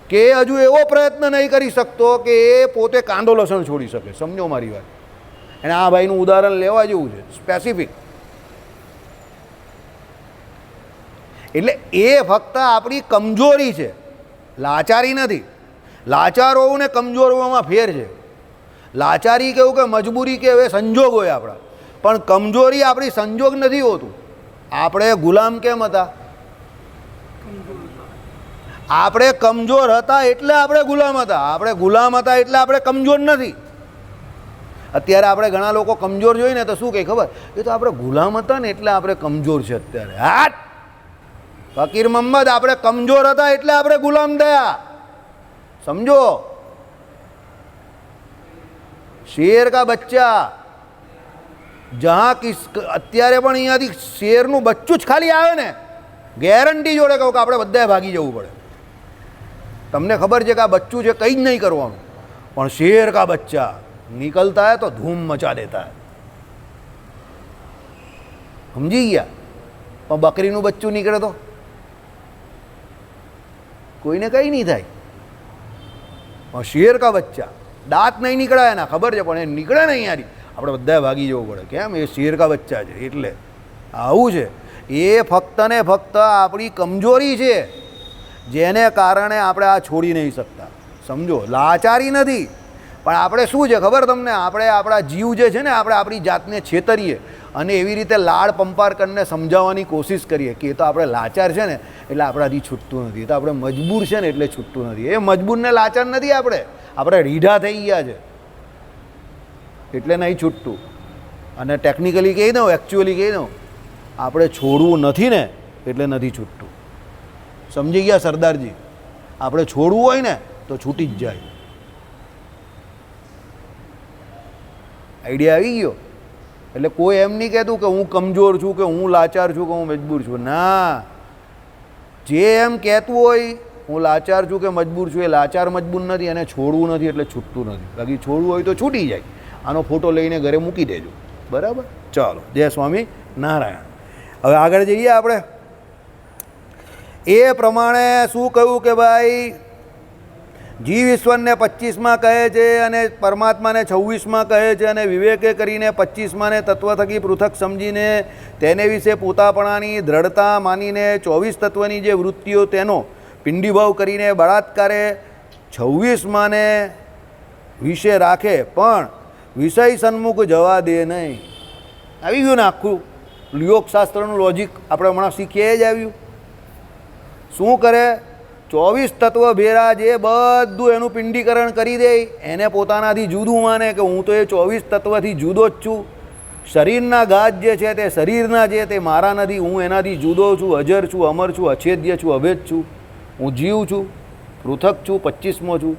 કે હજુ એવો પ્રયત્ન નહીં કરી શકતો કે એ પોતે કાંદો લસણ છોડી શકે. સમજો મારી વાત. અને આ ભાઈનું ઉદાહરણ લેવા જેવું છે, સ્પેસિફિક. એટલે એ ફક્ત આપણી કમજોરી છે, લાચારી નથી. લાચાર હોવું ને કમજોર હોવામાં ફેર છે. લાચારી કેવું કે મજબૂરી કે હવે સંજોગ હોય આપણા, પણ કમજોરી આપણી સંજોગ નથી હોતું. આપણે ગુલામ કેમ હતા? આપણે કમજોર હતા એટલે આપણે ગુલામ હતા. આપણે ગુલામ હતા એટલે આપણે કમજોર નથી. અત્યારે આપણે ઘણા લોકો કમજોર જોઈએ ને તો શું કહે ખબર? એ તો આપણે ગુલામ હતા ને એટલે આપણે કમજોર છે અત્યારે. હાટ ફકીર મોહમ્મદ, આપણે કમજોર હતા એટલે આપણે ગુલામ થયા. સમજો. શેર કા બચ્ચા જહાં અત્યારે પણ અહીંયાથી શેરનું બચ્ચું જ ખાલી આવે ને ગેરંટી જોડે કહું કે આપણે બધાએ ભાગી જવું પડે. તમને ખબર છે કે આ બચ્ચું છે, કંઈ જ નહીં કરવાનું, પણ શેર કા બચ્ચા निकलता है तो धूम मचा देता है. समझी ગયા? પણ બકરીનું બચ્ચું નીકળે તો કોઈને કંઈ નહીં થાય. પણ શેર કા બચ્ચા દાંત નહીં નીકળાય એના, ખબર છે, પણ એ નીકળે નહીં યારી, આપણે બધાએ ભાગી જવું પડે. કેમ? એ શેર કા બચ્ચા છે એટલે. આવું છે. એ ફક્ત ને ફક્ત આપણી કમજોરી છે જેને કારણે આપણે આ છોડી નહીં શકતા. સમજો, લાચારી નથી. પણ આપણે શું છે ખબર તમને? આપણે આપણા જીવ જે છે ને, આપણે આપણી જાતને છેતરીએ અને એવી રીતે લાડ પંપાર કરીને સમજાવવાની કોશિશ કરીએ કે એ તો આપણે લાચાર છે ને એટલે આપણાથી છૂટતું નથી, એ તો આપણે મજબૂર છે ને એટલે છૂટતું નથી. એ મજબૂરને લાચાર નથી, આપણે રીઢા થઈ ગયા છે એટલે નહીં છૂટતું. અને ટેકનિકલી કહી દઉં, એકચ્યુઅલી કહી દઉં, આપણે છોડવું નથી ને એટલે નથી છૂટતું. સમજી ગયા સરદારજી? આપણે છોડવું હોય ને તો છૂટી જ જાય. આઈડિયા આવી ગયો? એટલે કોઈ એમ નહીં કહેતું કે હું કમજોર છું, કે હું લાચાર છું, કે હું મજબૂર છું. ના, જે એમ કહેતું હોય હું લાચાર છું કે મજબૂર છું, એ લાચાર મજબૂર નથી, અને છોડવું નથી એટલે છૂટતું નથી. બાકી છોડવું હોય તો છૂટી જાય. આનો ફોટો લઈને ઘરે મૂકી દેજો. બરાબર? ચાલો, જય સ્વામી નારાયણ. હવે આગળ જઈએ આપણે. એ પ્રમાણે શું કહ્યું કે ભાઈ જીવ ઈશ્વરને 25માં કહે છે અને પરમાત્માને 26માં કહે છે, અને વિવેકે કરીને 25માને તત્વ થકી પૃથક સમજીને તેને વિશે પોતાપણાની દ્રઢતા માનીને 24 તત્વની જે વૃત્તિઓ તેનો પિંડીભાવ કરીને બળાત્કારે 26માને વિશે રાખે, પણ વિષય સન્મુખ જવા દે નહીં. આવી ગયું ને આખું યોગશાસ્ત્રનું લોજિક આપણે હમણાં શીખીએ જ આવ્યું. શું કરે? 24 તત્વ ભેરા જે બધું એનું પિંડીકરણ કરી દે, એને પોતાનાથી જુદું માને કે હું તો એ 24 તત્વથી જુદો જ છું. શરીરના ઘાત જે છે તે શરીરના છે, તે મારા નથી. હું એનાથી જુદો છું, અજર છું, અમર છું, અછેદ્ય છું, અભેદ છું. હું જીવ છું, પૃથક છું, 25મો છું,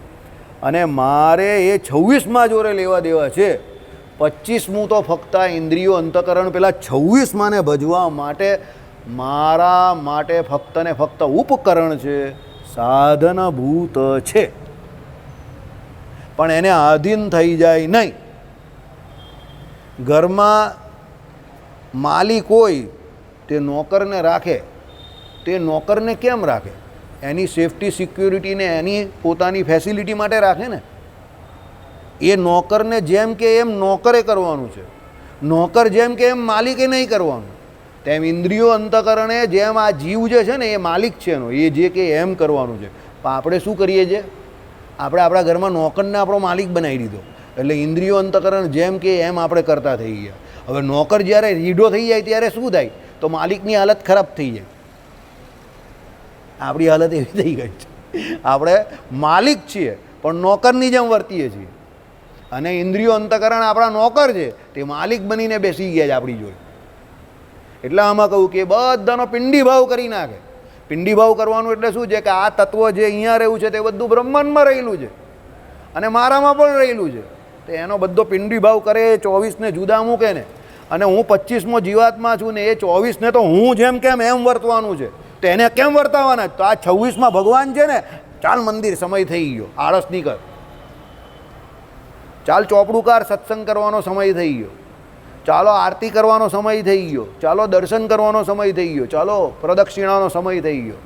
અને મારે એ 26માં જોડે લેવા દેવા છે. 25મું તો ફક્ત ઇન્દ્રિયો અંતકરણ પેલા 26માને ભજવા માટે મારા માટે ફક્ત ને ફક્ત ઉપકરણ છે, સાધનભૂત છે. પણ એને આધીન થઈ જાય નહીં. ઘરમાં માલિક હોય તે નોકરને રાખે, તે નોકરને કેમ રાખે? એની સેફટી સિક્યુરિટીને એની પોતાની ફેસિલિટી માટે રાખે ને. એ નોકરને જેમ કે એમ નોકરે કરવાનું છે, નોકર જેમ કે એમ માલિકે નહીં કરવાનું. તેમ ઇન્દ્રિયો અંતઃકરણે જેમ આ જીવ જે છે ને એ માલિક છે એનો, એ જે કે એમ કરવાનું છે. પણ આપણે શું કરીએ છીએ? આપણે આપણા ઘરમાં નોકરને આપણો માલિક બનાવી દીધો, એટલે ઇન્દ્રિયો અંતઃકરણ જેમ કે એમ આપણે કરતા થઈ ગયા. હવે નોકર જ્યારે રીઢો થઈ જાય ત્યારે શું થાય? તો માલિકની હાલત ખરાબ થઈ જાય. આપણી હાલત એવી થઈ ગઈ છે, આપણે માલિક છીએ પણ નોકરની જેમ વર્તીએ છીએ, અને ઇન્દ્રિયો અંતઃકરણ આપણા નોકર છે, તે માલિક બનીને બેસી ગયા છે આપણી જોડે. એટલે આમાં કહું કે બધાનો પિંડી ભાવ કરી નાખે. પિંડી ભાવ કરવાનું એટલે શું છે? કે આ તત્વ જે અહીંયા રહેવું છે તે બધું બ્રહ્માંડમાં રહેલું છે અને મારામાં પણ રહેલું છે, તો એનો બધો પિંડી ભાવ કરે, 24ને જુદા મૂકે ને, અને હું 25મો જીવાત્મા છું ને એ 24ને તો હું જેમ કેમ એમ વર્તવાનું છે, તો એને કેમ વર્તાવાના? તો આ 26માં ભગવાન છે ને, ચાલ મંદિર, સમય થઈ ગયો, આળસ નહીં કર, ચાલ ચોપડું કાર, સત્સંગ કરવાનો સમય થઈ ગયો, ચાલો આરતી કરવાનો સમય થઈ ગયો, ચાલો દર્શન કરવાનો સમય થઈ ગયો, ચાલો પ્રદક્ષિણાનો સમય થઈ ગયો.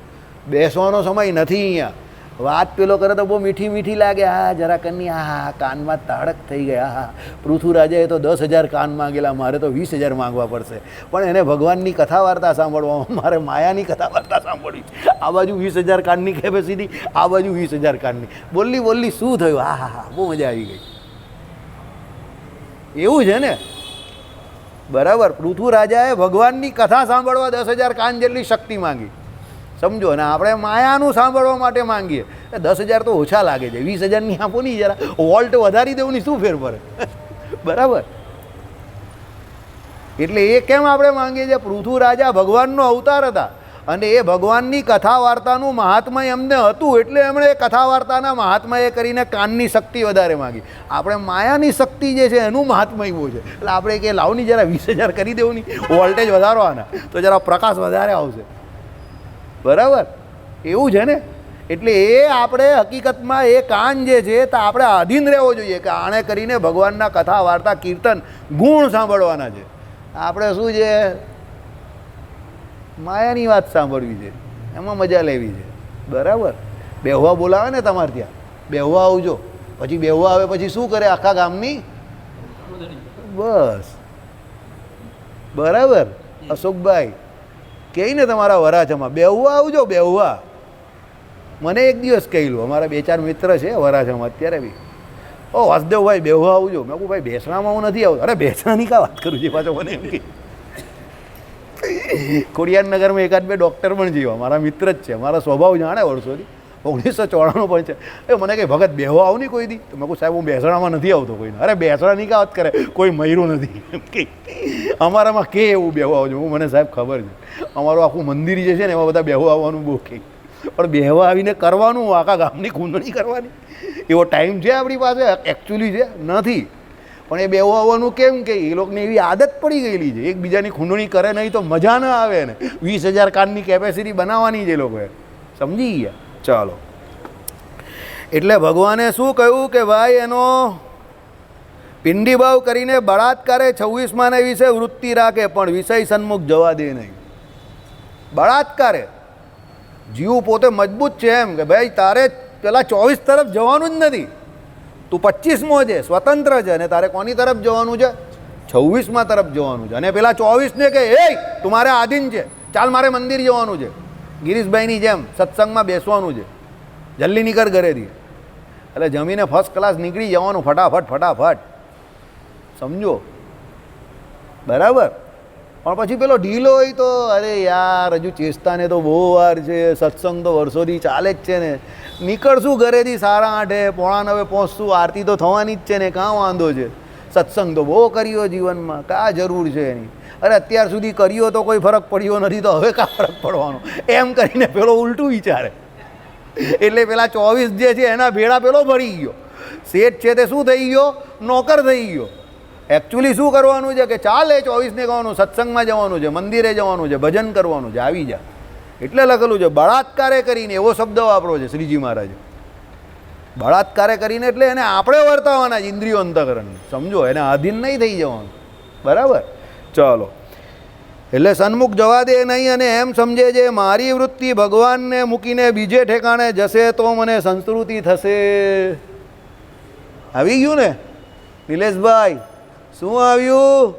બેસવાનો સમય નથી અહીંયા. વાત પેલો કરે તો બહુ મીઠી મીઠી લાગે, હા જરા કરની, હા કાનમાં તાળક થઈ ગયા, હા પૃથ્વીરાજાએ તો 10,000 કાન માંગેલા, મારે તો 20,000 માંગવા પડશે. પણ એને ભગવાનની કથા વાર્તા સાંભળવામાં, મારે માયાની કથા વાર્તા સાંભળવી. આ બાજુ 20,000 કાનની કેપેસિટી, આ બાજુ 20,000 કાનની. બોલી શું થયું? હા હા હા, બહુ મજા આવી ગઈ. એવું છે ને, બરાબર. પૃથ્વી રાજાએ ભગવાનની કથા સાંભળવા 10,000 કાન જેટલી શક્તિ માંગી, સમજો. અને આપણે માયાનું સાંભળવા માટે માંગીએ, 10,000 તો ઓછા લાગે છે, 20,000ની આપો નહીં, જરા વોલ્ટ વધારી દેવું ની શું ફેર પડે? બરાબર. એટલે એ કેમ આપણે માંગીએ છીએ? પૃથ્વી રાજા ભગવાનનો અવતાર હતા, અને એ ભગવાનની કથા વાર્તાનું મહાત્મય એમને હતું, એટલે એમણે એ કથા વાર્તાના મહાત્મય કરીને કાનની શક્તિ વધારે માંગી. આપણે માયાની શક્તિ જે છે એનું મહાત્મય બહુ છે, એટલે આપણે કે લાવની જરા 20,000 કરી દેવું નહીં, વોલ્ટેજ વધારવાના, તો જરા પ્રકાશ વધારે આવશે. બરાબર, એવું છે ને. એટલે એ આપણે હકીકતમાં એ કાન જે છે તો આપણે આધીન રહેવો જોઈએ કે આણે કરીને ભગવાનના કથા વાર્તા કીર્તન ગુણ સાંભળવાના છે. આપણે શું છે? માયાની વાત સાંભળવી છે, એમાં મજા લેવી છે. બરાબર. બેહવા બોલાવે ને તમારે ત્યાં, બેહવા આવજો, પછી બેહવા આવે પછી શું કરે? આખા ગામની બસ. બરાબર. અશોકભાઈ કહે ને તમારા વરાછામાં, બેહવા આવજો, બેહવા. મને એક દિવસ કહેલું, અમારા 2-4 મિત્ર છે વરાછામાં અત્યારે બી, ઓ વાસુદેવભાઈ બેહવા આવજો. મેં કહું ભાઈ બેસણામાં હું નથી આવતો. અરે બેસણાની કા વાત કરું છું પાછો? મને એમ કે ખોડિયારનગરમાં 1-2 ડૉક્ટર પણ જીવા મારા મિત્ર જ છે, મારા સ્વભાવ જાણે વર્ષોથી. 1994 પણ છે. એ મને કંઈ ભગત બેહવા આવું નહીં કોઈ દી. તો મેં કહું સાહેબ હું બેસણામાં નથી આવતો કોઈને. અરે બેસણાની કા વાત કરે? કોઈ મયરું નથી એમ કે અમારામાં કે એવું બેહવા આવજો. હું મને સાહેબ ખબર છે, અમારું આખું મંદિર જે છે ને એમાં બધા બેહવા આવવાનું બહુ કે, પણ બેહવા આવીને કરવાનું, આખા ગામની ખૂંદણી કરવાની એવો ટાઈમ છે આપણી પાસે? એકચ્યુઅલી છે નથી. પણ એ બેહવા આવવાનું કેમ કે એ લોકોને એવી આદત પડી ગયેલી છે, એકબીજાની ખૂંદણી કરે નહીં તો મજા ના આવે ને. 20,000 કાનની કેપેસિટી બનાવવાની છે એ લોકોએ, સમજી ગયા? ચાલો. એટલે ભગવાને શું કહ્યું કે ભાઈ એનો પિંડી ભાવ કરીને બળાત્કારે 26માને વિશે વૃત્તિ રાખે, પણ વિષય સન્મુખ જવા દે નહીં. બળાત્કારે જીવ પોતે મજબૂત છે એમ કે ભાઈ તારે પેલા 24 તરફ જવાનું જ નથી, તું 25મો છે, સ્વતંત્ર છે, અને તારે કોની તરફ જવાનું છે? 26મા તરફ જવાનું છે. અને પેલા 24ને કે એ તું મારે આધીન છે, ચાલ મારે મંદિર જવાનું છે, ગિરીશભાઈની જેમ સત્સંગમાં બેસવાનું છે, જલ્દી નીકળ ઘરેથી. એટલે જમીને ફર્સ્ટ ક્લાસ નીકળી જવાનું ફટાફટ, સમજો? બરાબર. પણ પછી પેલો ઢીલો હોય તો અરે યાર હજુ ચેષ્ટાને તો બહુ વાર છે, સત્સંગ તો વર્ષોથી ચાલે જ છે ને, નીકળશું ઘરેથી 8:30 8:45 પહોંચશું, આરતી તો થવાની જ છે ને, કાં વાંધો છે? સત્સંગ તો બહુ કર્યો જીવનમાં, કાં જરૂર છે એની? અરે અત્યાર સુધી કર્યો તો કોઈ ફરક પડ્યો નથી, તો હવે કાં ફરક પડવાનો? એમ કરીને પેલો ઉલટું વિચારે. એટલે પેલા 24 જે છે એના ભેળા પેલો ભરી ગયો. શેઠ છે તે શું થઈ ગયો? નોકર થઈ ગયો. એકચ્યુઅલી શું કરવાનું છે કે ચાલ એ 24ને કહેવાનું, સત્સંગમાં જવાનું છે, મંદિરે જવાનું છે, ભજન કરવાનું છે, આવી જા. એટલે લખેલું છે બળાત્કારે કરીને, એવો શબ્દ વાપરો છે શ્રીજી મહારાજે. બળાત્કારે કરીને એટલે એને આપણે વર્તાવાના જ, ઇન્દ્રિયો અંતઃકરણ, સમજો? એને આધીન નહીં થઈ જવાનું. બરાબર. ચાલો. એટલે સન્મુખ જવા દે નહીં, અને એમ સમજે છે મારી વૃત્તિ ભગવાનને મૂકીને બીજે ઠેકાણે જશે તો મને સંસ્કૃતિ થશે. આવી ગયું ને નિલેશભાઈ? શું આવ્યું?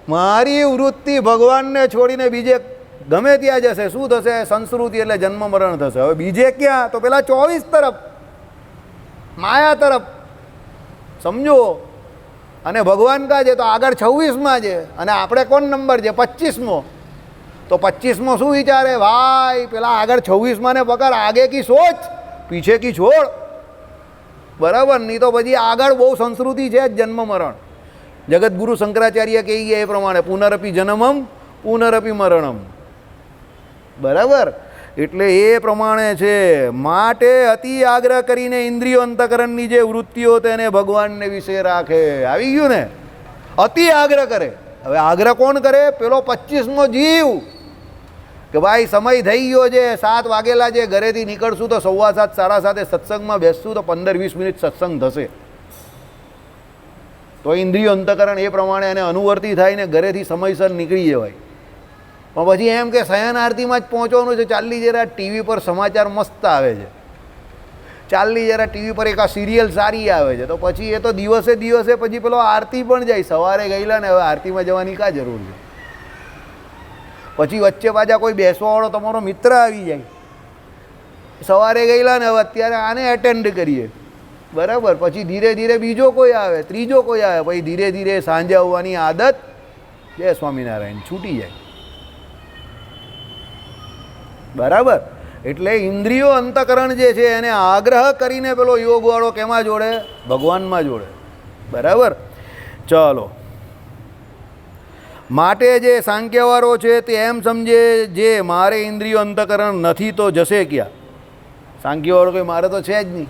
મારી વૃત્તિ ભગવાનને છોડીને બીજે ગમે ત્યાં જશે, શું થશે? સંસ્કૃતિ એટલે જન્મ મરણ થશે. હવે બીજે ક્યાં? તો પેલા 24 તરફ, માયા તરફ, સમજો. અને ભગવાન કા છે તો આગળ 26માં છે, અને આપણે કોણ નંબર છે? 25મો. તો 25મો શું વિચારે ભાઈ? પેલા આગળ 26માં ને પકડ, આગે કી સોચ પીછે કી છોડ. બરાબર? નહીં તો પછી આગળ બહુ સંસ્કૃતિ છે જન્મ મરણ. જગતગુરુ શંકરાચાર્ય કહી ગયા એ પ્રમાણે પુનરપી જન્મમ પુનરપી મરણમ. બરાબર? એટલે એ પ્રમાણે છે. માટે અતિ આગ્રહ કરીને ઇન્દ્રિયો અંતકરણની જે વૃત્તિઓ તેને ભગવાનને વિશે રાખે. આવી ગયું ને? અતિ આગ્રહ કરે. હવે આગ્રહ કોણ કરે? પેલો 25મો જીવ કે ભાઈ સમય થઈ ગયો છે, 7 વાગેલા છે, ઘરેથી નીકળશું તો 7:15 7:30 સત્સંગમાં બેસશું તો 15-20 મિનિટ સત્સંગ થશે. તો ઇન્દ્રિયો અંતકરણ એ પ્રમાણે એને અનુવર્તી થાય ને ઘરેથી સમયસર નીકળી જવાય. પણ પછી એમ કે શયન આરતીમાં જ પહોંચવાનું છે, ચાલી જરા ટીવી પર સમાચાર મસ્ત આવે છે, ચાલી જરા ટીવી પર એક આ સિરિયલ સારી આવે છે, તો પછી એ તો દિવસે દિવસે પછી પેલો આરતી પણ જાય. સવારે ગયેલા ને હવે આરતીમાં જવાની કાં જરૂર છે? પછી વચ્ચે પાછા કોઈ બેસવાવાળો તમારો મિત્ર આવી જાય, સવારે ગયેલા ને હવે અત્યારે આને એટેન્ડ કરીએ. બરાબર? પછી ધીરે ધીરે બીજો કોઈ આવે, ત્રીજો કોઈ આવે, પછી ધીરે ધીરે સાંજે આવવાની આદત જય સ્વામિનારાયણ છૂટી જાય. બરાબર? એટલે ઇન્દ્રિયો અંતકરણ જે છે એને આગ્રહ કરીને પેલો યોગવાળો કેમાં જોડે? ભગવાનમાં જોડે. બરાબર? ચાલો. માટે જે સાંખ્યવાળો છે તે એમ સમજે જે મારે ઇન્દ્રિયો અંતકરણ નથી તો જશે ક્યાં? સાંખ્યવાળો કંઈ મારે તો છે જ નહીં,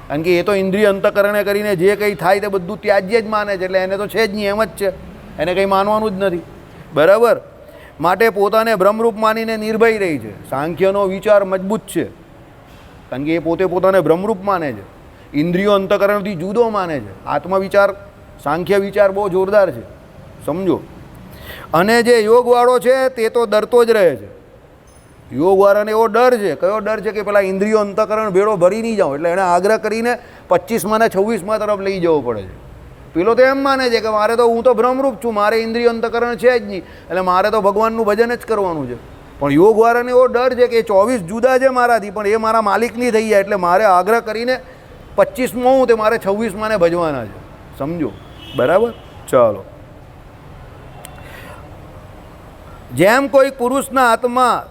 કારણ કે એ તો ઇન્દ્રિય અંતકરણે કરીને જે કંઈ થાય તે બધું ત્યાજ્ય જ માને છે, એટલે એને તો છે જ નહીં, એમ જ છે, એને કંઈ માનવાનું જ નથી. બરાબર? માટે પોતાને બ્રહ્મરૂપ માનીને નિર્ભય રહી છે. સાંખ્યનો વિચાર મજબૂત છે, કારણ કે એ પોતે પોતાને બ્રહ્મરૂપ માને છે, ઇન્દ્રિયો અંતકરણથી જુદો માને છે. આત્મવિચાર, સાંખ્ય વિચાર બહુ જોરદાર છે, સમજો. અને જે યોગવાળો છે તે તો ડરતો જ રહે છે. યોગવાળાને એવો ડર છે. કયો ડર છે? કે પેલા ઇન્દ્રિયો અંતકરણ ભેળો ભરી નહીં જાઉં, એટલે એણે આગ્રહ કરીને 25માં ને 26માં તરફ લઈ જવો પડે છે. પેલો તો એમ માને છે કે મારે તો, હું તો બ્રહ્મરૂપ છું, મારે ઇન્દ્રિય અંતકરણ છે જ નહીં, એટલે મારે તો ભગવાનનું ભજન જ કરવાનું છે. પણ યોગવાળાને એવો ડર છે કે 24 જુદા છે મારાથી, પણ એ મારા માલિક નહીં થઈ જાય, એટલે મારે આગ્રહ કરીને 25માં હું તે મારે 26માં ને ભજવાના છે. સમજો? બરાબર? ચાલો. જેમ કોઈ પુરુષના હાથમાં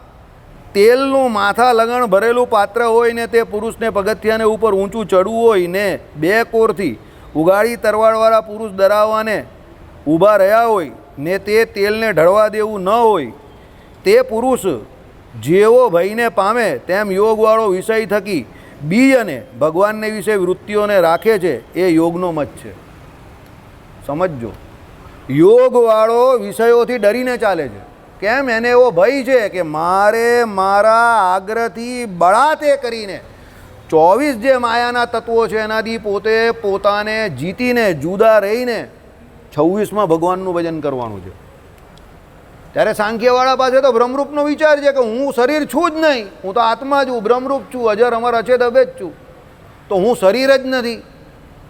તેલનું માથા લગણ ભરેલું પાત્ર હોય ને તે પુરુષને પગથિયાને ઉપર ઊંચું ચડવું હોય ને 2 કોરથી ઉગાડી તરવાળવાળા પુરુષ ડરાવવાને ઊભા રહ્યા હોય ને તે તેલને ઢળવા દેવું ન હોય, તે પુરુષ જેવો ભયને પામે તેમ યોગવાળો વિષય થકી બીજ અને ભગવાનને વિશે વૃત્તિઓને રાખે છે, એ યોગનો મત છે. સમજજો. યોગવાળો વિષયોથી ડરીને ચાલે છે. કેમ? એને એવો ભય છે કે મારે મારા આગ્રહથી બળાતે કરીને 24 જે માયાના તત્વો છે એનાથી પોતે પોતાને જીતીને જુદા રહીને 26માં ભગવાનનું ભજન કરવાનું છે. ત્યારે સાંખ્યવાળા પાસે તો બ્રહ્મરૂપનો વિચાર છે કે હું શરીર છું જ નહીં, હું તો આત્મા છું, બ્રહ્મરૂપ છું, અજર અમર અછેદ અભેદ છું, તો હું શરીર જ નથી.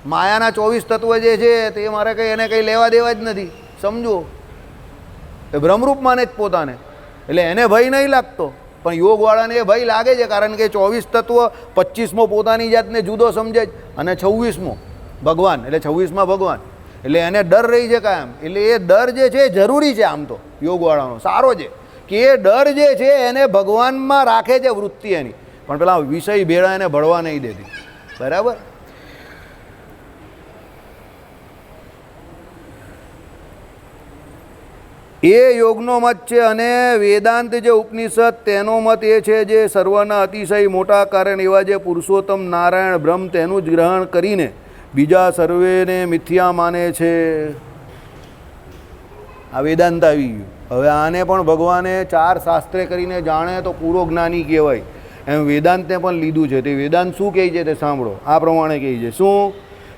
માયાના 24 તત્વ જે છે તે મારે કંઈ એને કંઈ લેવા દેવા જ નથી. સમજો? એ બ્રહ્મરૂપ માને જ પોતાને, એટલે એને ભય નહીં લાગતો. પણ યોગવાળાને એ ભય લાગે છે, કારણ કે 24 તત્વ 25મો પોતાની જાતને જુદો સમજે જ, અને 26મો ભગવાન, એટલે 26માં ભગવાન, એટલે એને ડર રહી છે કાયમ. એટલે એ ડર જે છે એ જરૂરી છે, આમ તો યોગવાળાનો સારો છે કે એ ડર જે છે એને ભગવાનમાં રાખે છે વૃત્તિ એની, પણ પેલા વિષય ભેળા એને ભળવા નહીં દેતી. બરાબર? એ યોગનો મત છે. અને વેદાંત જે ઉપનિષદ તેનો મત એ છે જે સર્વના અતિશય મોટા કારણ એવા જે પુરુષોત્તમ નારાયણ બ્રહ્મ તેનું જ ગ્રહણ કરીને બીજા સર્વેને મિથ્યા માને છે. આ વેદાંત આવી ગયું. હવે આને પણ ભગવાને 4 શાસ્ત્રે કરીને જાણે તો પૂરો જ્ઞાની કહેવાય, એમ વેદાંતને પણ લીધું છે. તે વેદાંત શું કહે છે તે સાંભળો. આ પ્રમાણે કહે છે શું?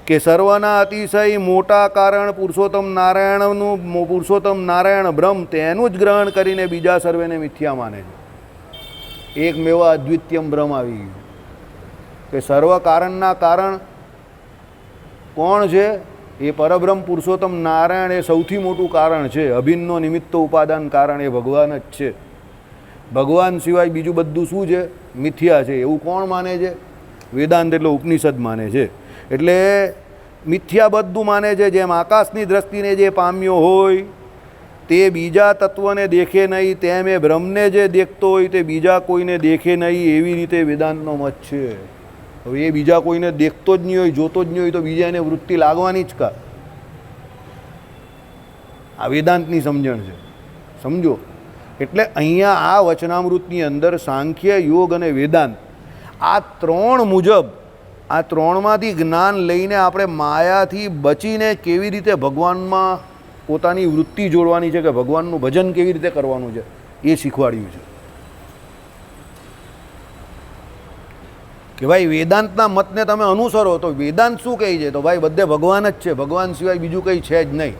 કે સર્વના અતિશય મોટા કારણ પુરુષોત્તમ નારાયણ બ્રહ્મ તેનું જ ગ્રહણ કરીને બીજા સર્વેને મિથ્યા માને છે. એકમેવ અદ્વિતીયમ બ્રહ્મ આવી ગયું કે સર્વ કારણના કારણ કોણ છે? એ પરબ્રહ્મ પુરુષોત્તમ નારાયણ એ સૌથી મોટું કારણ છે. અભિન્નો નિમિત્ત ઉપાદાન કારણ એ ભગવાન જ છે. ભગવાન સિવાય બીજું બધું શું છે? મિથ્યા છે. એવું કોણ માને છે? વેદાંત એટલે ઉપનિષદ માને છે. એટલે મિથ્યા બધું માને છે. જેમ આકાશની દ્રષ્ટિને જે પામ્યો હોય તે બીજા તત્વને દેખે નહીં, તેમ એ બ્રહ્મને જે દેખતો હોય તે બીજા કોઈને દેખે નહીં, એવી રીતે વેદાંતનો મત છે. હવે એ બીજા કોઈને દેખતો જ નહીં હોય, જોતો જ નહીં હોય, તો બીજા એને વૃત્તિ લાગવાની જ કા? આ વેદાંતની સમજણ છે. સમજો. એટલે અહીંયા આ વચનામૃતની અંદર સાંખ્ય, યોગ અને વેદાંત આ ત્રણ મુજબ, આ ત્રણમાંથી જ્ઞાન લઈને આપણે માયાથી બચીને કેવી રીતે ભગવાનમાં પોતાની વૃત્તિ જોડવાની છે, કે ભગવાનનું ભજન કેવી રીતે કરવાનું છે, એ શીખવાડ્યું છે. કે ભાઈ વેદાંતના મતને તમે અનુસરો તો વેદાંત શું કહે છે? તો ભાઈ બધે ભગવાન જ છે, ભગવાન સિવાય બીજું કંઈ છે જ નહીં.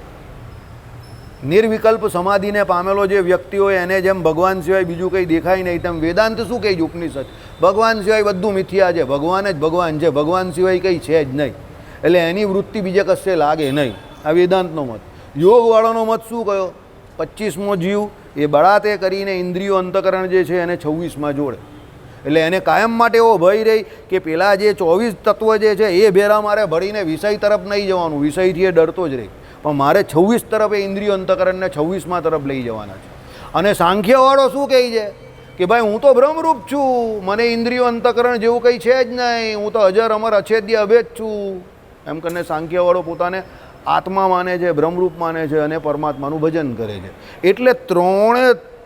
નિર્વિકલ્પ સમાધિને પામેલો જે વ્યક્તિ હોય એને જેમ ભગવાન સિવાય બીજું કંઈ દેખાય નહીં, તેમ વેદાંત શું કહે છે? ઉપનિષદ ભગવાન સિવાય બધું મિથ્યા છે, ભગવાન જ ભગવાન છે, ભગવાન સિવાય કંઈ છે જ નહીં. એટલે એની વૃત્તિ બીજે કશે લાગે નહીં. આ વેદાંતનો મત. યોગવાળાનો મત શું કયો? 25મો જીવ એ બળાતે કરીને ઇન્દ્રિયો અંતકરણ જે છે એને 26માં જોડે. એટલે એને કાયમ માટે એવો ભય રહી કે પેલા જે 24 તત્વ જે છે એ ભેરા મારે ભળીને વિષય તરફ નહીં જવાનું, વિષયથી એ ડરતો જ રહી, પણ મારે 26 તરફ એ ઇન્દ્રિયો અંતકરણને 26માં તરફ લઈ જવાના છે. અને સાંખ્યવાળો શું કહે છે? કે ભાઈ હું તો બ્રહ્મરૂપ છું, મને ઇન્દ્રિયો અંતકરણ જેવું કંઈ છે જ નહીં, હું તો અજર અમર અછેદ્ય અભેદ છું, એમ કરીને સાંખ્યવાળો પોતાને આત્મા માને છે, બ્રહ્મરૂપ માને છે અને પરમાત્માનું ભજન કરે છે. એટલે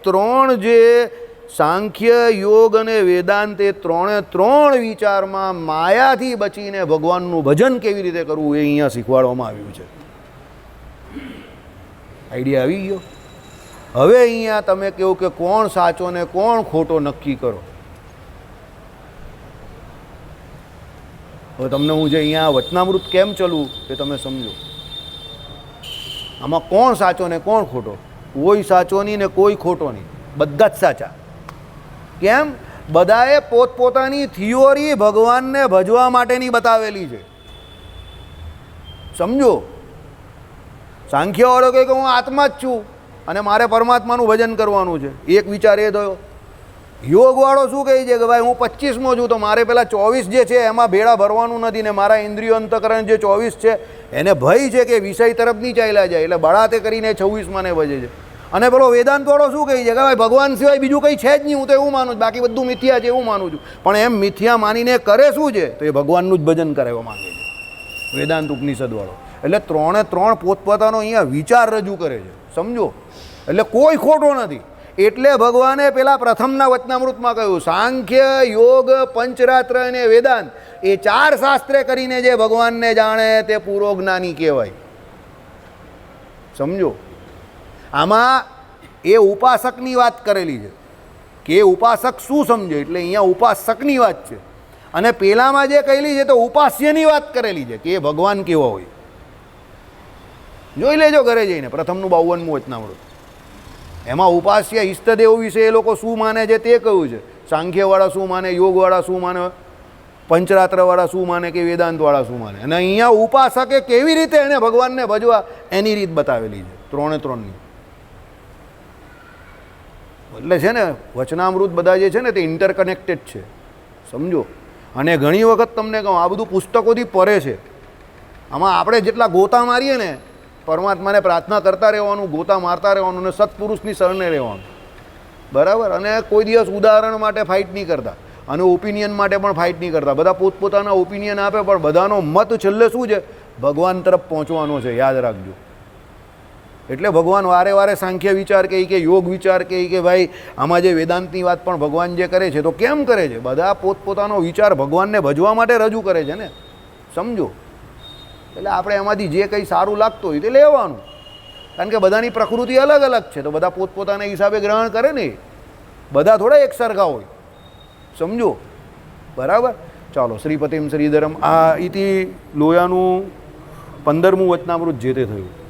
ત્રણ જે સાંખ્ય, યોગ અને વેદાંત એ ત્રણ વિચારમાં માયાથી બચીને ભગવાનનું ભજન કેવી રીતે કરવું એ અહીંયા શીખવાડવામાં આવ્યું છે. આઈડિયા આવી ગયો? હવે અહીંયા તમે કહો કે કોણ સાચો ને કોણ ખોટો નક્કી કરો. હવે તમને હું જે અહીંયા વચનામૃત કેમ ચલું એ તમે સમજો. આમાં કોણ સાચો ને કોણ ખોટો? કોઈ સાચો નહીં ને કોઈ ખોટો નહીં, બધા જ સાચા. કેમ? બધાએ પોતપોતાની થિયોરી ભગવાનને ભજવા માટેની બતાવેલી છે. સમજો. સાંખ્યવાળો કહે કે હું આત્મા જ છું અને મારે પરમાત્માનું ભજન કરવાનું છે, એક વિચાર એ થયો. યોગવાળો શું કહે છે કે ભાઈ હું 25મો છું, તો મારે પેલા 24 જે છે એમાં ભેળા ભરવાનું નથી, ને મારા ઇન્દ્રિયો અંતકરણ જે 24 છે એને ભય છે કે વિષય તરફ નહીં ચાલ્યા જાય, એટલે બળાતે કરીને 26માં ને ભજે છે. અને પેલો વેદાંતવાળો શું કહે છે કે ભાઈ ભગવાન સિવાય બીજું કંઈ છે જ નહીં, હું તો એવું માનું છું, બાકી બધું મિથ્યા છે એવું માનું છું. પણ એમ મિથ્યા માનીને કરે શું છે? તો એ ભગવાનનું જ ભજન કરાવવા માંગે છે વેદાંત ઉપનિષદવાળો. એટલે ત્રણ પોતપોતાનો અહીંયા વિચાર રજૂ કરે છે. સમજો. એટલે કોઈ ખોટો નથી. એટલે ભગવાને પેલા પ્રથમના વચનામૃતમાં કહ્યું સાંખ્ય, યોગ, પંચરાત્ર અને વેદાંત એ 4 શાસ્ત્રે કરીને જે ભગવાનને જાણે તે પૂરો જ્ઞાની કહેવાય. સમજો. આમાં એ ઉપાસકની વાત કરેલી છે કે એ ઉપાસક શું સમજે, એટલે અહીંયા ઉપાસકની વાત છે. અને પેલામાં જે કહેલી છે તો ઉપાસ્યની વાત કરેલી છે કે એ ભગવાન કેવો હોય. જોઈ લેજો ઘરે જઈને પ્રથમનું 52મું વચનામૃત. એમાં ઉપાસ્ય ઈષ્ટદેવ વિશે એ લોકો શું માને છે તે કહ્યું છે. સાંખ્યવાળા શું માને, યોગવાળા શું માને, પંચરાત્રવાળા શું માને કે વેદાંતવાળા શું માને. અને અહીંયા ઉપાસકે કેવી રીતે એને ભગવાનને ભજવા એની રીત બતાવેલી છે ત્રણની. એટલે છે ને વચનામૃત બધા જે છે ને તે ઇન્ટરકનેક્ટેડ છે. સમજો. અને ઘણી વખત તમને કહું આ બધું પુસ્તકોથી પરે છે. આમાં આપણે જેટલા ગોતા મારીએ ને, પરમાત્માને પ્રાર્થના કરતા રહેવાનું, ગોતા મારતા રહેવાનું અને સત્પુરુષની શરણે રહેવાનું. બરાબર. અને કોઈ દિવસ ઉદાહરણ માટે ફાઇટ નહીં કરતા અને ઓપિનિયન માટે પણ ફાઇટ નહીં કરતા. બધા પોતપોતાના ઓપિનિયન આપે, પણ બધાનો મત છેલ્લે શું છે? ભગવાન તરફ પહોંચવાનો છે. યાદ રાખજો. એટલે ભગવાન વારે વારે સાંખ્ય વિચાર કહે કે યોગ વિચાર કહે કે ભાઈ આમાં જે વેદાંતની વાત પણ ભગવાન જે કરે છે તો કેમ કરે છે? બધા પોતપોતાનો વિચાર ભગવાનને ભજવા માટે રજૂ કરે છે ને. સમજો. એટલે આપણે એમાંથી જે કંઈ સારું લાગતું હોય તે લેવાનું, કારણ કે બધાની પ્રકૃતિ અલગ અલગ છે, તો બધા પોતપોતાના હિસાબે ગ્રહણ કરે ને. બધા થોડા એક સરખા હોય. સમજો. બરાબર. ચાલો. શ્રીપતિમ શ્રીધરમ. આ ઇતિ લોયાનું 15મું વચનામૃત જે તે થયું.